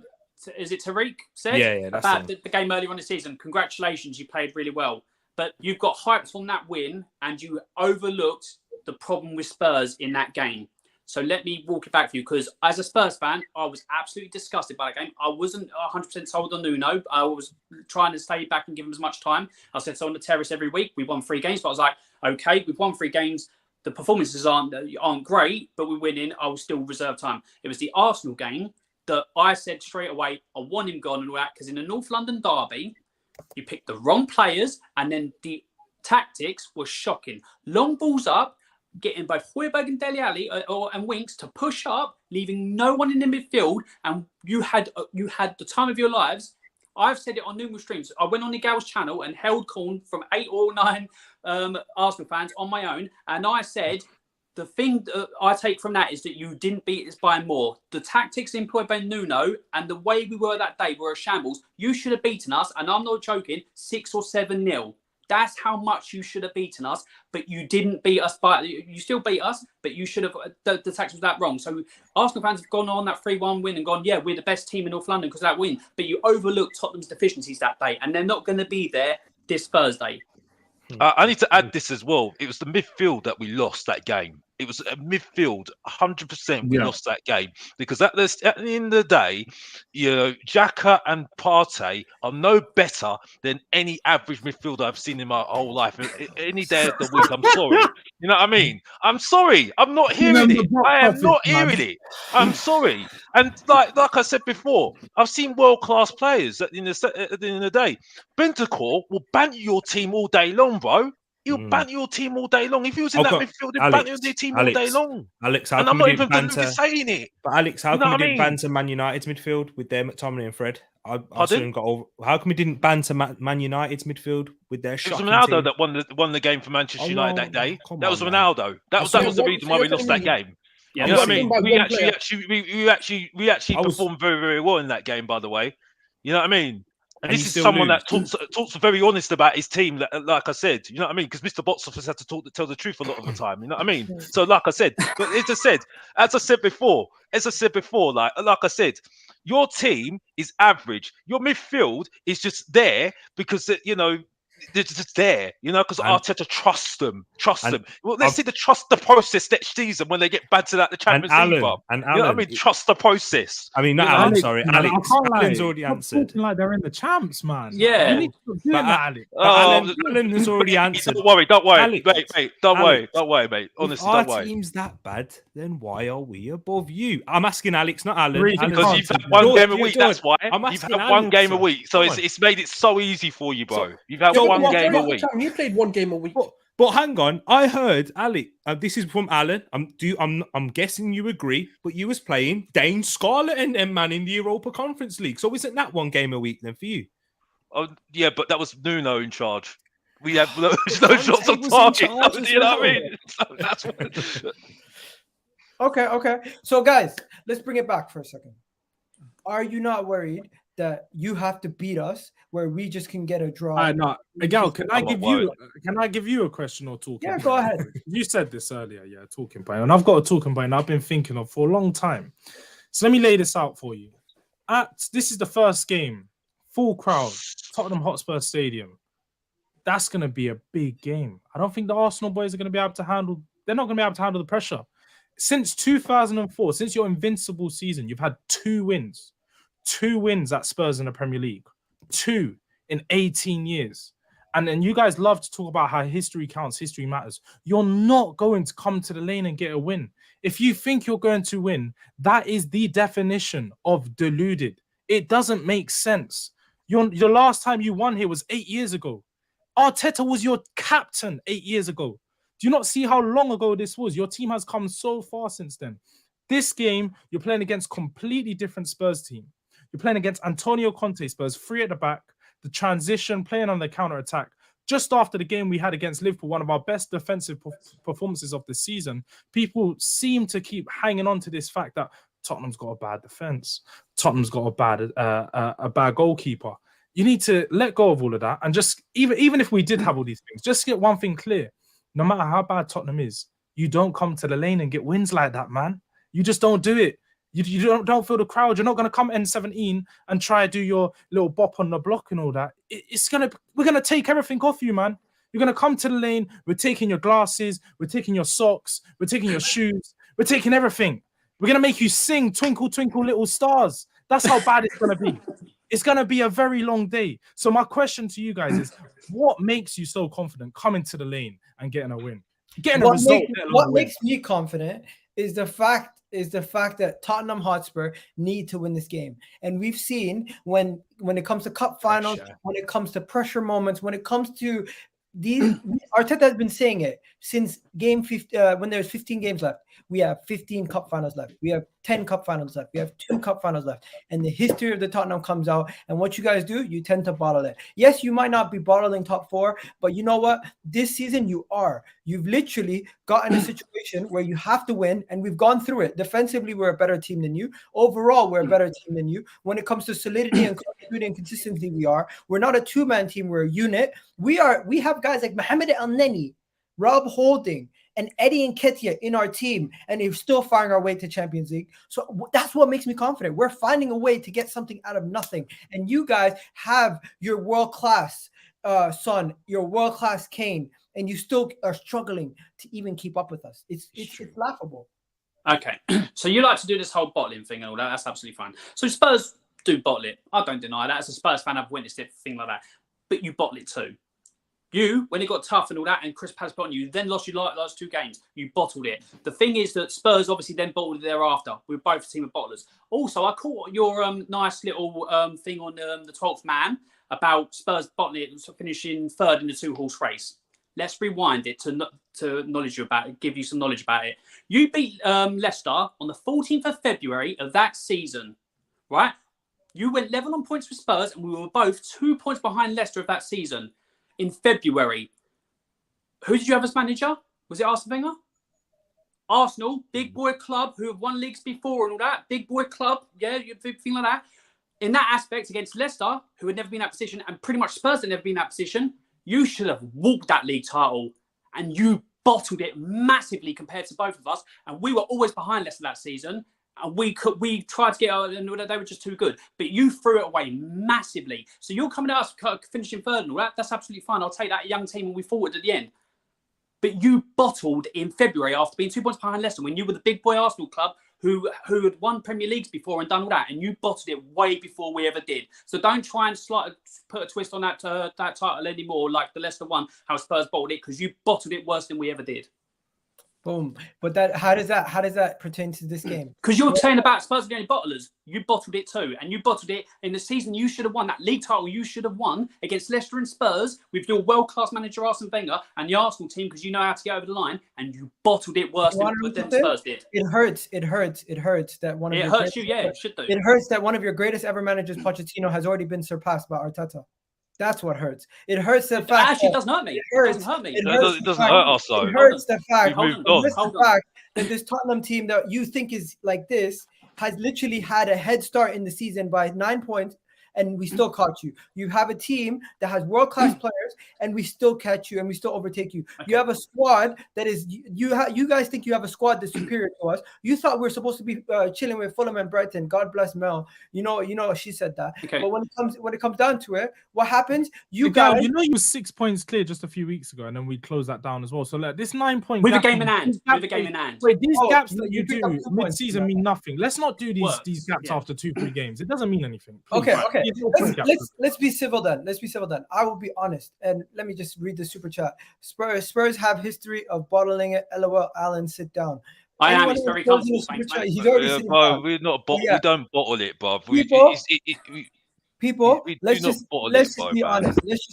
is it Tariq said Yeah, that's about the game earlier on the season. Congratulations, you played really well, but you've got hyped on that win and you overlooked the problem with Spurs in that game. So let me walk it back for you, because as a Spurs fan, I was absolutely disgusted by that game. I wasn't 100% sold on Nuno. I was trying to stay back and give him as much time. I said so on the terrace every week. We won 3 games, but I was like, okay, we've won 3 games. The performances aren't great, but we're winning. I will still reserve time. It was the Arsenal game that I said straight away, I want him gone and all that, because in the North London derby, you picked the wrong players, and then the tactics were shocking. Long balls up, getting both Højbjerg and Dele Alli and Winks to push up, leaving no one in the midfield, and you had the time of your lives. I've said it on numerous streams. I went on Egal's channel and held corn from 8 or 9 Arsenal fans on my own, and I said, the thing that I take from that is that you didn't beat us by more. The tactics employed by Nuno and the way we were that day were a shambles. You should have beaten us, and I'm not joking, 6 or 7-0. That's how much you should have beaten us, but you didn't beat us. You still beat us, but you should have. The tactics was that wrong. So Arsenal fans have gone on that 3-1 win and gone, yeah, we're the best team in North London because of that win. But you overlooked Tottenham's deficiencies that day, and they're not going to be there this Thursday. I need to add this as well. It was the midfield that we lost that game. It was a midfield, 100%. We lost that game because at the end of the day, you know, Xhaka and Partey are no better than any average midfielder I've seen in my whole life. Any day of the week, I'm sorry. You know what I mean? I'm sorry. I'm not hearing it. I am not hearing it. I'm sorry. And like I said before, I've seen world-class players at the end of the day. Bentancur will banter your team all day long, bro. He'll banter your team all day long. If he was in that midfield, he'd banter your team all day long. Alex, how and come I'm not we even didn't banter? saying it. But Alex, how You know come what we I didn't mean? banter Man United's midfield with their McTominay and Fred? I Pardon? soon got over. How come we didn't banter Man United's midfield with their It was shocking Ronaldo team? that won the game for Manchester United that day. Come That was on, man. Ronaldo. That was the reason why we lost that game. Yeah, You know what I I'm mean? talking We actually performed very, very well in that game, by the way. You know what I mean? And And this you is still someone lose. that talks very honest about his team, like I said. You know what I mean? Because Mr. Box Office had to tell the truth a lot of the time. You know what I mean? So, like I said, but as I said before, like I said, your team is average. Your midfield is just there because you know. They're just there, you know, because Arteta trusts them. Well, let's see the trust the process next season when they get battered out the Champions League. You know what I mean? Trust the process. I mean, not You know? Alan, Alex, sorry, man, I Alex. can't lie. Alan's already Stop answered. talking like they're in the champs, man. Yeah. You need to stop doing that, Alex. But Alan has already answered. Don't worry, Alex, mate. Don't worry, mate. If Honestly, our don't worry. team's that bad, then why are we above you? I'm asking Alex, not Alan. Really? Alan's Because can't you've say had that. one game a George, week. That's why I'm you've asking had one Alex, game a sir. week, so Come it's made it so easy for you, bro. You've had Yo, one what- game a At the week. time, he played 1 game a week. But hang on, I heard Alex. This is from Alan. I'm guessing you agree, but you was playing Dane Scarlett and man in the Europa Conference League. So isn't that 1 game a week then for you? Oh, yeah, but that was Nuno in charge. We had no Conte shots on was in target. charge as You know what I well. mean? So that's what. Okay. So, guys, let's bring it back for a second. Are you not worried that you have to beat us where we just can get a draw? No, Egal, can I I'm not give you a question or talking? Yeah, point? go ahead. You said this earlier, yeah, talking point, and I've got a talking point I've been thinking of for a long time. So let me lay this out for you. This is the first game, full crowd, Tottenham Hotspur Stadium. That's going to be a big game. I don't think the Arsenal boys are going to be able to handle. They're not going to be able to handle the pressure. Since 2004, since your invincible season, you've had 2 wins. 2 wins at Spurs in the Premier League. 2 in 18 years. And then you guys love to talk about how history counts, history matters. You're not going to come to the lane and get a win. If you think you're going to win, that is the definition of deluded. It doesn't make sense. Your last time you won here was 8 years ago. Arteta was your captain 8 years ago. Do you not see how long ago this was? Your team has come so far since then. This game, you're playing against completely different Spurs team. You're playing against Antonio Conte Spurs, 3 at the back, the transition, playing on the counter-attack, just after the game we had against Liverpool, one of our best defensive performances of the season, people seem to keep hanging on to this fact that Tottenham's got a bad defense. Tottenham's got a bad goalkeeper. You need to let go of all of that and just, even if we did have all these things, just get one thing clear. No matter how bad Tottenham is, you don't come to the lane and get wins like that, man. You just don't do it. You don't feel the crowd. You're not going to come N17 and try to do your little bop on the block and all that. We're going to take everything off you, man. You're going to come to the lane. We're taking your glasses. We're taking your socks. We're taking your shoes. We're taking everything. We're going to make you sing Twinkle, Twinkle, Little Stars. That's how bad it's going to be. It's going to be a very long day. So my question to you guys is, what makes you so confident coming to the lane and getting a win? Getting a result. What makes me confident is the fact that Tottenham Hotspur need to win this game. And we've seen when it comes to cup finals, when it comes to pressure moments, when it comes to these, Arteta has been saying it since game 50, when there's 15 games left. We have 15 cup finals left. We have 10 cup finals left. We have 2 cup finals left. And the history of the Tottenham comes out. And what you guys do, you tend to bottle it. Yes, you might not be bottling top 4, but you know what? This season you are. You've literally gotten a situation where you have to win, and we've gone through it. Defensively, we're a better team than you. Overall, we're a better team than you. When it comes to solidity and continuity and consistency, we are. We're not a 2-man team. We're a unit. We have guys like Mohamed El-Neni, Rob Holding, and Eddie Nketiah in our team, and they're still finding our way to Champions League. So that's what makes me confident. We're finding a way to get something out of nothing. And you guys have your world-class Son, your world-class Kane, and you still are struggling to even keep up with us. It's laughable. Okay, so you like to do this whole bottling thing and all that. That's absolutely fine. So Spurs do bottle it. I don't deny that. As a Spurs fan, I've witnessed it, thing like that. But you bottle it too. You, when it got tough and all that, and Chris Paz put on you, then lost your last 2 games. You bottled it. The thing is that Spurs obviously then bottled it thereafter. We were both a team of bottlers. Also, I caught your nice little thing on the 12th man about Spurs bottling it, finishing 3rd in the 2-horse race. Let's rewind it to knowledge you about it, give you some knowledge about it. You beat Leicester on the 14th of February of that season, right? You went level on points with Spurs, and we were both 2 points behind Leicester of that season. In February, who did you have as manager? Was it Arsene Wenger? Arsenal, big boy club who have won leagues before and all that. Big boy club, yeah, thing like that. In that aspect, against Leicester, who had never been in that position, and pretty much Spurs had never been in that position, you should have walked that league title, and you bottled it massively compared to both of us. And we were always behind Leicester that season. And we tried to get out, and they were just too good. But you threw it away massively. So you're coming at us finishing 3rd and all that. That's absolutely fine. I'll take that young team and we forward at the end. But you bottled in February after being 2 points behind Leicester when you were the big boy Arsenal club who had won Premier Leagues before and done all that. And you bottled it way before we ever did. So don't try and put a twist on that title anymore, like the Leicester one, how Spurs bottled it, because you bottled it worse than we ever did. Boom. But how does that pertain to this game? Because you're saying about Spurs being bottlers, you bottled it too, and you bottled it in the season you should have won. That league title you should have won against Leicester and Spurs with your world-class manager Arsene Wenger and the Arsenal team, because you know how to get over the line, and you bottled it worse than Spurs did. It hurts that one of it hurts you. Yeah, it should do. It hurts that one of your greatest ever managers, Pochettino, has already been surpassed by Arteta. That's what hurts. It hurts the fact. Actually, it doesn't hurt me. It doesn't hurt me. It doesn't hurt us, though. It hurts the fact. That this Tottenham team that you think is like this has literally had a head start in the season by 9 points, and we still caught you. You have a team that has world-class players, and we still catch you, and we still overtake you. Okay. You have a squad that is you guys think you have a squad that's superior to us. You thought we were supposed to be chilling with Fulham and Brighton. God bless Mel. You know she said that. Okay. But when it comes down to it, what happens? You were 6 points clear just a few weeks ago, and then we closed that down as well. So like this 9 point with a game in hand. Wait, these gaps that you do mid-season mean nothing. Let's not do these gaps after 2-3 games. It doesn't mean anything. Okay. Let's be civil then. I will be honest, and let me just read the super chat. Spurs have history of bottling it. LOL. Alan, sit down. I am. It's very comfortable. He's already sitting down. We're not. We don't bottle it, bruv. People, let's just be honest. Let's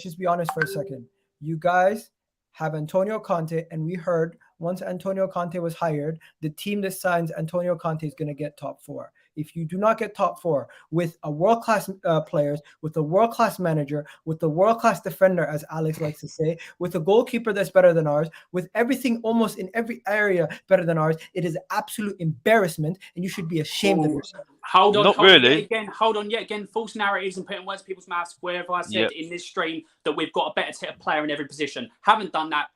just be honest for a second. You guys have Antonio Conte, and we heard once Antonio Conte was hired, the team that signs Antonio Conte is going to get top 4. if you do not get top 4 with a world-class players, with a world-class manager, with a world-class defender, as Alex likes to say, with a goalkeeper that's better than ours, with everything almost in every area better than ours, it is an absolute embarrassment, and you should be ashamed of yourself. Hold on, Not hold really. on, hold on, yet again, false narratives and putting words in people's mouths. Where have I said in this stream that we've got a better player in every position? Haven't done that.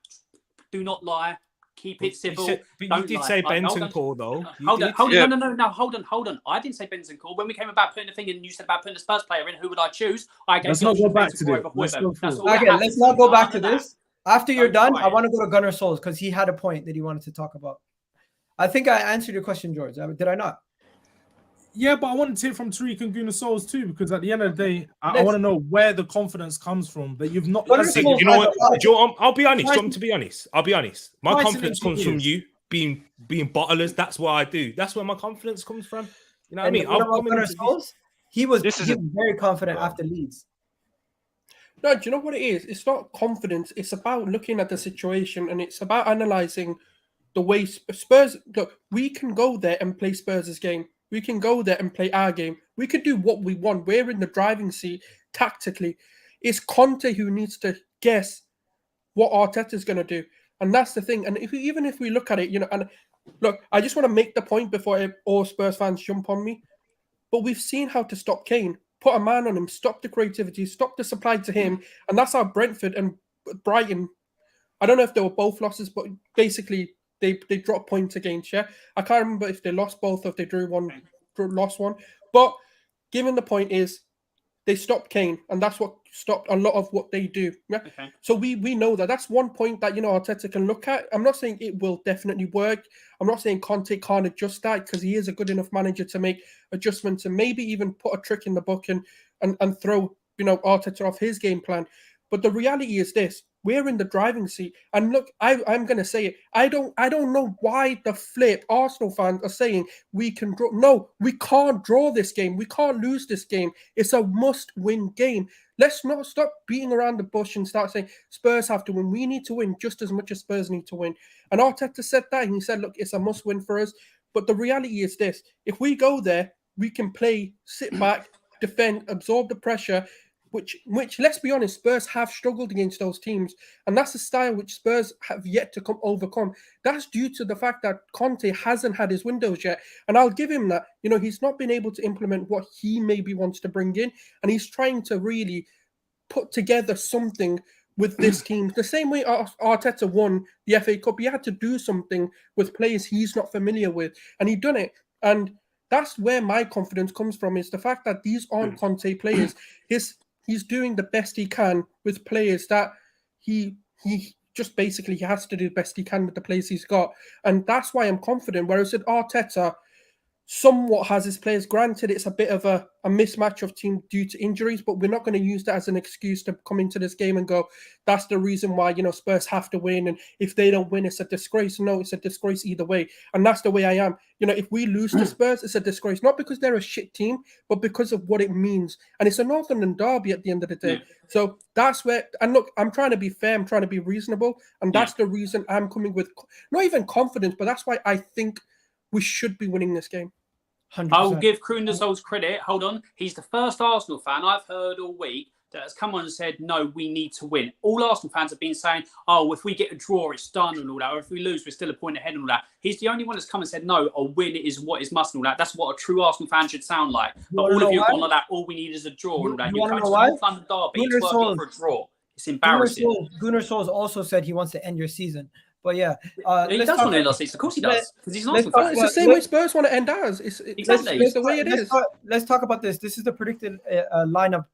Do not lie. Keep it civil. You did say Benton Cole, though. Hold on. No. Hold on. I didn't say Benton Cole. When we came about putting the thing in, and you said about putting the Spurs player in, who would I choose? Let's not go back to this. Let's not go back to this. After you're done, I want to go to Gunnar Souls because he had a point that he wanted to talk about. I think I answered your question, George. Did I not? Yeah, but I wanted to hear from Tariq and Gunnar Souls too, because at the end of the day, I want to know where the confidence comes from that you've not. You know what, Joe? I'll be honest. To be honest, I'll be honest. My confidence comes from you being bottlers. That's what I do. That's where my confidence comes from. You know what I mean? He was very confident after Leeds. No, do you know what it is? It's not confidence. It's about looking at the situation, and it's about analysing the way Spurs. Look, we can go there and play Spurs' game. We can go there and play our game. We could do what we want. We're in the driving seat tactically. It's Conte who needs to guess what Arteta's going to do. And that's the thing. And even if we look at it, and look, I just want to make the point before all Spurs fans jump on me. But we've seen how to stop Kane. Put a man on him, stop the creativity, stop the supply to him. And that's how Brentford and Brighton, I don't know if they were both losses, but basically they dropped points against, yeah? I can't remember if they lost both or if they lost one. But given the point is, they stopped Kane, and that's what stopped a lot of what they do. Yeah. Okay. So we know that. That's one point that Arteta can look at. I'm not saying it will definitely work. I'm not saying Conte can't adjust that, because he is a good enough manager to make adjustments and maybe even put a trick in the book and throw Arteta off his game plan. But the reality is this: we're in the driving seat. And look, I'm going to say it. I don't know why the flip Arsenal fans are saying we can draw. No, we can't draw this game. We can't lose this game. It's a must-win game. Let's not stop beating around the bush and start saying Spurs have to win. We need to win just as much as Spurs need to win. And Arteta said that, and he said, look, it's a must-win for us. But the reality is this: if we go there, we can play, sit back, defend, absorb the pressure, which let's be honest, Spurs have struggled against those teams, and that's a style which Spurs have yet to overcome. That's due to the fact that Conte hasn't had his windows yet, and I'll give him that. He's not been able to implement what he maybe wants to bring in, and he's trying to really put together something with this team. The same way Arteta won the FA Cup, he had to do something with players he's not familiar with, and he done it. And that's where my confidence comes from, is the fact that these aren't Conte players. He's doing the best he can with players that he just basically has to do the best he can with the players he's got. And that's why I'm confident. Whereas at Arteta somewhat has his players. Granted, it's a bit of a mismatch of team due to injuries, but we're not going to use that as an excuse to come into this game and go, that's the reason why, Spurs have to win. And if they don't win, it's a disgrace. No, it's a disgrace either way. And that's the way I am. If we lose to Spurs, it's a disgrace. Not because they're a shit team, but because of what it means. And it's a North London derby at the end of the day. Yeah. So that's where, and look, I'm trying to be fair. I'm trying to be reasonable. And that's the reason I'm coming with, not even confidence, but that's why I think we should be winning this game. 100%. I'll give Krundersol's credit. Hold on. He's the first Arsenal fan I've heard all week that has come on and said, no, we need to win. All Arsenal fans have been saying, oh, if we get a draw, it's done and all that. Or if we lose, we're still a point ahead and all that. He's the only one that's come and said, no, a win is what is must and all that. That's what a true Arsenal fan should sound like. But all of you have gone like that. All we need is a draw and all that. You're going to the North London derby. It's working for a draw. It's embarrassing. Gunnar Souls also said he wants to end your season. But yeah, he does want to end our season. Of course he does, because he's an Arsenal fan. It's the same way Spurs want to end ours. It's the way it is. Let's talk about this. This is the predicted lineup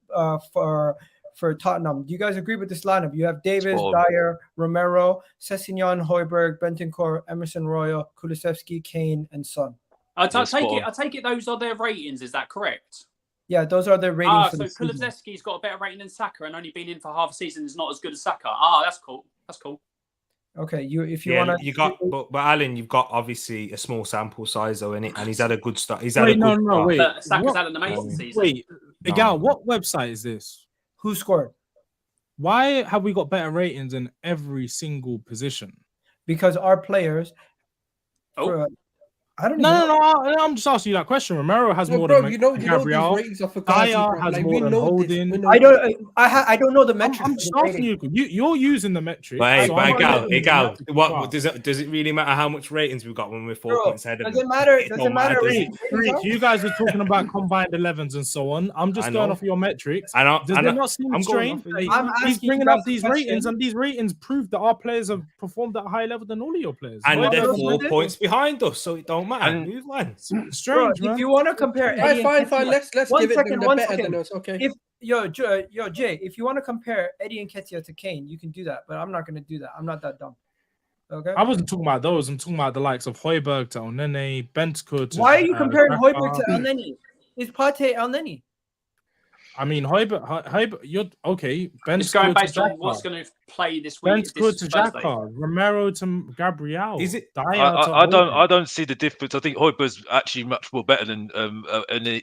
for Tottenham. Do you guys agree with this lineup? You have Davis, Dyer, Romero, Sessegnon, Højbjerg, Bentancur, Emerson Royal, Kulusevski, Kane, and Son. I take it those are their ratings. Is that correct? Yeah, those are their ratings. So Kulusevski's got a better rating than Saka and only been in for half a season is not as good as Saka. That's cool. That's cool. Okay, if you want to, but Alan, you've got obviously a small sample size though in it, and he's had a good start. Wait. Saka's had an amazing season. Wait, Egal, what website is this? Who scored? Why have we got better ratings in every single position? Because our players. I don't No. I'm just asking you that question. Romero has more bro, than you know Gabriel. these ratings are for Gazi, Dyer bro. has Like, more we than know Holding. this. I don't know the metrics. I'm just asking you. You're using the metrics. But hey, so but I'm Egal, using the Egal, metrics as what well. does it really matter how much ratings we've got when we're 4 Bro, points ahead of does it them? matter? It Does don't it matter? does Ratings it? Greek, are? you guys are talking about combined 11s and so on. I'm just I going know. off your metrics. I know. Does it not seem I'm going strange? off of that you. I'm he's asking you bringing guys up a these question. ratings, and these ratings prove that our players have performed at a higher level than all of your players. And Well, they're those 4 with it? points behind us, so it don't matter. And- Move on. Bro, Strange, man. if you want to compare Eddie and Fine. Ketia- Let's One give it them. second, They're one better second. than us. Okay. If Jay, if you want to compare Eddie and Ketia to Kane, you can do that, but I'm not going to do that. I'm not that dumb. Okay. I wasn't talking about those. I'm talking about the likes of Højbjerg to Onene, Bentke to Why are you comparing Xhaka. Højbjerg to Elneny? Is Partey Elneny? I mean, Højbjerg, you're okay. It's going Bentke to based on what's Xhaka. going to play this week. Bentke This to Thursday. Xhaka. Romero to Gabriel. Is it- Dyer to I Holding. don't see the difference. I think Højbjerg's actually much more better than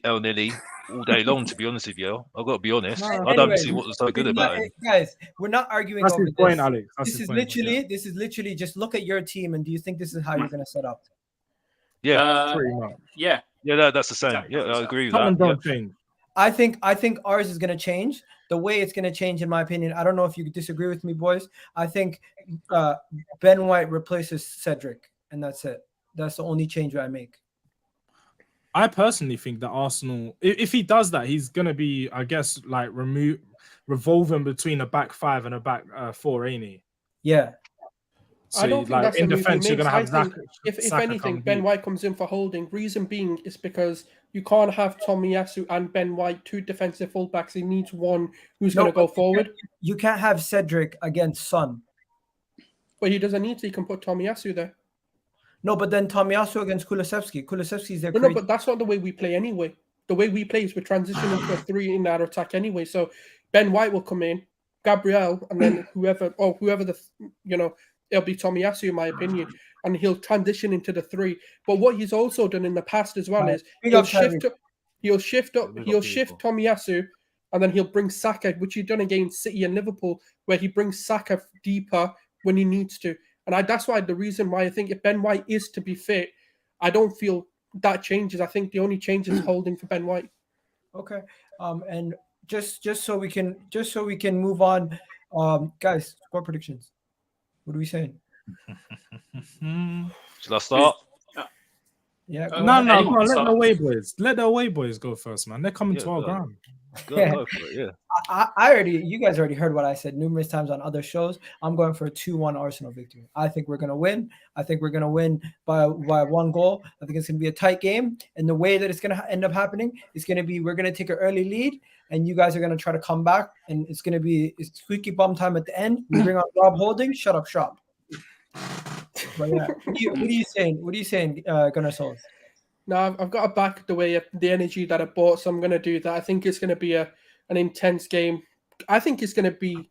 El Nini all day long. To be honest with you, I've got to be honest. No, I don't anyway, see what's so good about him. Guys, we're not arguing That's over his point, this. Alex. That's This his is point, literally just look at your team and do you think this is how you're going to set up? Yeah, pretty much. Yeah. yeah, that's the same. Exactly. Yeah, I agree with Tottenham that. don't change. I think ours is going to change. The way it's going to change, in my opinion, I don't know if you disagree with me, boys. I think Ben White replaces Cedric, and that's it. That's the only change I make. I personally think that Arsenal, if he does that, he's going to be, I guess, like revolving between a back five and a back four, ain't he? Yeah. So, I don't think like, that's in the move he defense, you're going to makes. have I think Zaka. if anything, Ben White comes in for Holding. Reason being is because you can't have Tomiyasu and Ben White, two defensive fullbacks. He needs one who's going to go forward. You can't have Cedric against Son. But he doesn't need to. He can put Tomiyasu there. No, but then Tomiyasu against Kulusevski. Kulusevski's there. No, but that's not the way we play anyway. The way we play is we're transitioning to a three in our attack anyway. So Ben White will come in, Gabriel, and then whoever the, it'll be Tomiyasu in my opinion, and he'll transition into the three. But what he's also done in the past as well is he'll shift Tomiyasu, and then he'll bring Saka, which he's done against City and Liverpool, where he brings Saka deeper when he needs to. And that's why the reason why I think if Ben White is to be fit, I don't feel that changes. I think the only change is Holding for Ben White. Okay. And just so we can move on, guys, score predictions. What are we saying? Should I start? Yeah. No, let the away boys. Let the away boys go first, man. They're coming to our ground. Go for it, yeah. You guys already heard what I said numerous times on other shows. I'm going for a 2-1 Arsenal victory. I think we're going to win. I think we're going to win by 1 goal. I think it's going to be a tight game. And the way that it's going to end up happening is going to be we're going to take an early lead, and you guys are going to try to come back. And it's going to be squeaky bum time at the end. We bring out Rob Holding. Shut up shop. But yeah, what are you saying? What are you saying, Gunnar Souls? No, I've got to back the energy that I bought, so I'm going to do that. I think it's going to be an intense game. I think it's going to be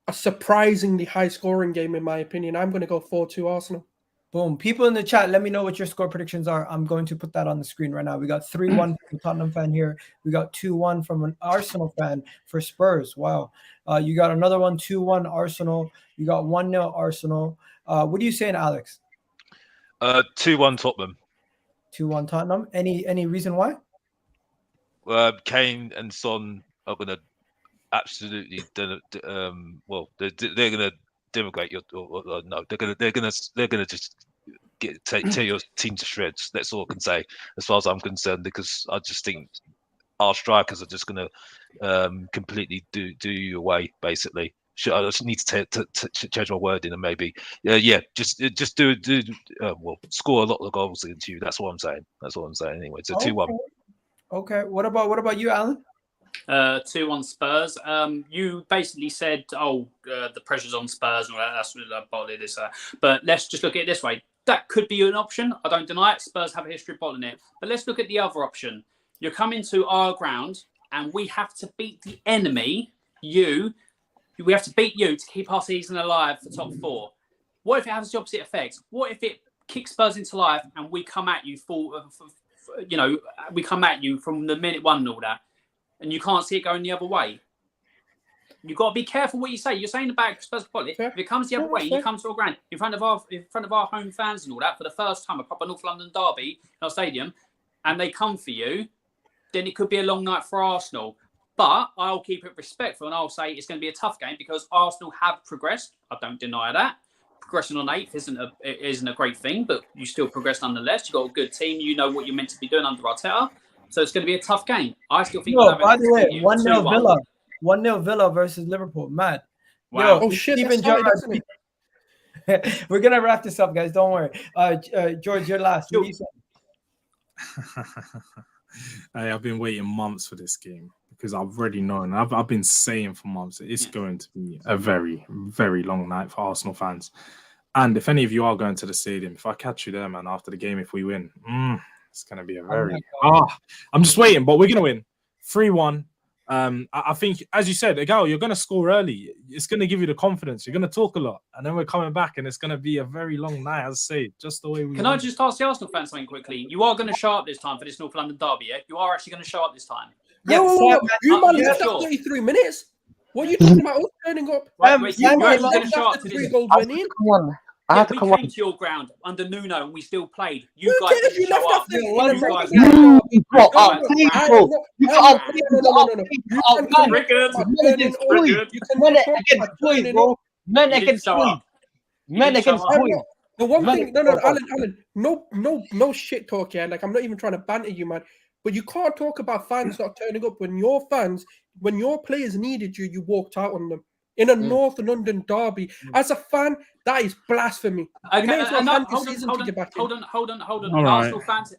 a surprisingly high-scoring game, in my opinion. I'm going to go 4-2 Arsenal. Boom. People in the chat, let me know what your score predictions are. I'm going to put that on the screen right now. We got 3-1 from a Tottenham fan here. We got 2-1 from an Arsenal fan for Spurs. Wow. You got another one, 2-1 Arsenal. You got 1-0 Arsenal. What are you saying, Alex? 2-1 Tottenham. 2-1 Tottenham. Any reason why? Kane and Son are going to absolutely, they're going to demigrate your. No, they're going to just tear your team to shreds. That's all I can say, as far as I'm concerned, because I just think our strikers are just going to completely do you away, basically. I just need to change my wording and maybe, just score a lot of goals against you. That's what I'm saying. That's what I'm saying anyway. So 2-1. Okay. What about you, Alan? 2-1 Spurs. You basically said, the pressure's on Spurs and all that. That's what bottling this. But let's just look at it this way. That could be an option. I don't deny it. Spurs have a history of bottling it. But let's look at the other option. You're coming to our ground and we have to beat the enemy, we have to beat you to keep our season alive for top 4. What if it has the opposite effect? What if it kicks Spurs into life and we come at you we come at you from the minute one and all that, and you can't see it going the other way? You've got to be careful what you say. You're saying about Spurs quality. If it comes the other way, and you come to a ground in front of our home fans and all that for the first time, a proper North London derby in our stadium, and they come for you, then it could be a long night for Arsenal. But I'll keep it respectful and I'll say it's going to be a tough game because Arsenal have progressed. I don't deny that. Progressing on 8th isn't a great thing, but you still progress nonetheless. You've got a good team. You know what you're meant to be doing under Arteta. So it's going to be a tough game. I still think. By the way, 1-0 Villa. 1-0 Villa versus Liverpool. Mad. Wow. Yo, shit. Even George, we're gonna wrap this up, guys. Don't worry. George, you're last. Hey, I've been waiting months for this game because I've already known. I've been saying for months it's going to be a very, very long night for Arsenal fans. And if any of you are going to the stadium, if I catch you there, man, after the game, if we win, it's going to be a very... I'm just waiting, but we're going to win. 3-1. I think, as you said, Egal, you're going to score early. It's going to give you the confidence. You're going to talk a lot. And then we're coming back, and it's going to be a very long night, as I say, just the way we... Can I just ask the Arsenal fans something quickly? You are going to show up this time for this North London derby, yeah? You are actually going to show up this time? You man left after 33 minutes. What are you talking about? Us turning up. Wait, you're actually going to show up to this... Goals went in. I had to come we on. came to your ground under Nuno and we still played. You Who guys cares? didn't You show left up. after You one guys break. didn't. You got up. Please, bro. You got up. Men against boys. Men against boys. The one thing, no, Alan, no shit talk here. Like, I'm not even trying to banter you, man. But you can't talk about fans not turning up when your players needed you, you walked out on them. In a North London derby. As a fan, that is blasphemy. Okay, hold on. Right.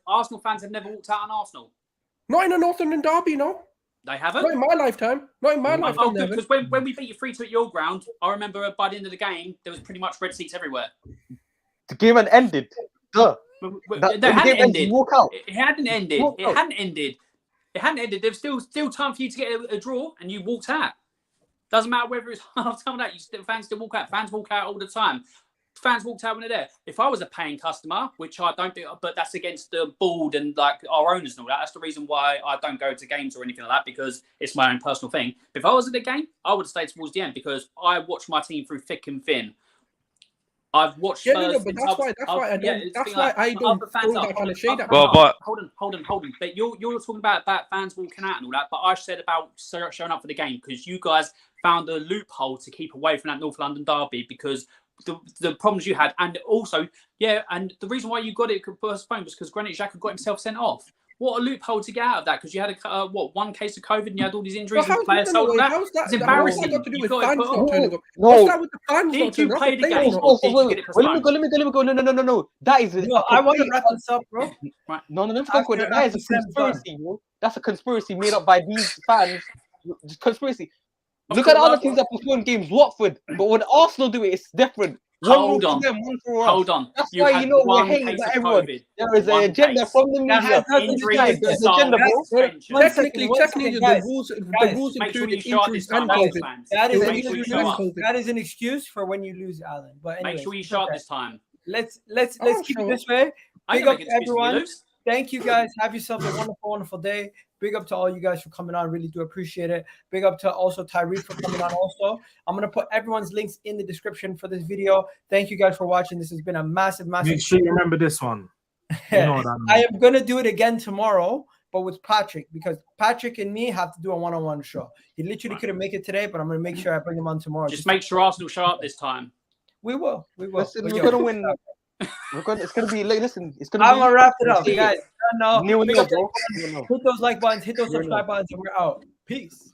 Arsenal fans have never walked out on Arsenal. Not in a North London derby, no. They haven't. Not in my lifetime. Because when we beat you 3-2 at your ground, I remember by the end of the game, there was pretty much red seats everywhere. The game had ended. Duh. It hadn't ended. Walk out. It hadn't ended. It hadn't ended. It hadn't ended. There was still time for you to get a draw, and you walked out. Doesn't matter whether it's half time or that. Fans still walk out. Fans walk out all the time. Fans walked out when they're there. If I was a paying customer, which I don't do, but that's against the board and like our owners and all that. That's the reason why I don't go to games or anything like that, because it's my own personal thing. If I was at the game, I would stay towards the end because I watch my team through thick and thin. I've watched. But that's why I don't throw that kind of shade at. Hold on. But you're talking about fans walking out and all that. But I said about showing up for the game because you guys found a loophole to keep away from that North London derby because the problems you had, and also and the reason why you got it postponed was because Granit Xhaka got himself sent off. What a loophole to get out of that because you had one case of COVID and you had all these injuries and players told that. It's embarrassing. What's that got to do with No. What's that with the fans? Did you play the game? Let me go. No. That is. I want to wrap this up, bro. Right. No. That is a conspiracy, bro. That's a conspiracy made up by these fans. Conspiracy. Look at the other teams that postpone games. Watford, but when Arsenal do it, it's different. Hold on. That's why you know we're hating everyone. There is an agenda from the media. There's an agenda, bro. Technically, the rules include injuries and COVID. That is an excuse for when you lose, Alan. But anyway, make sure you show up this time. Let's keep it this way. Big up to everyone. Thank you guys. Have yourselves a wonderful day. Big up to all you guys for coming on. Really do appreciate it. Big up to also Tyreek for coming on also. I'm going to put everyone's links in the description for this video. Thank you guys for watching. This has been a massive. Make sure you remember this one. You know what I am going to do it again tomorrow, but with Patrick, because Patrick and me have to do a one-on-one show. He literally couldn't make it today, but I'm going to make sure I bring him on tomorrow. Just make sure Arsenal show up this time. We will. Listen, we're going to win. It's going to be. Listen, it's going to be. I'm going to wrap it up, guys. Hit those like buttons, hit those subscribe buttons, and we're out. Peace.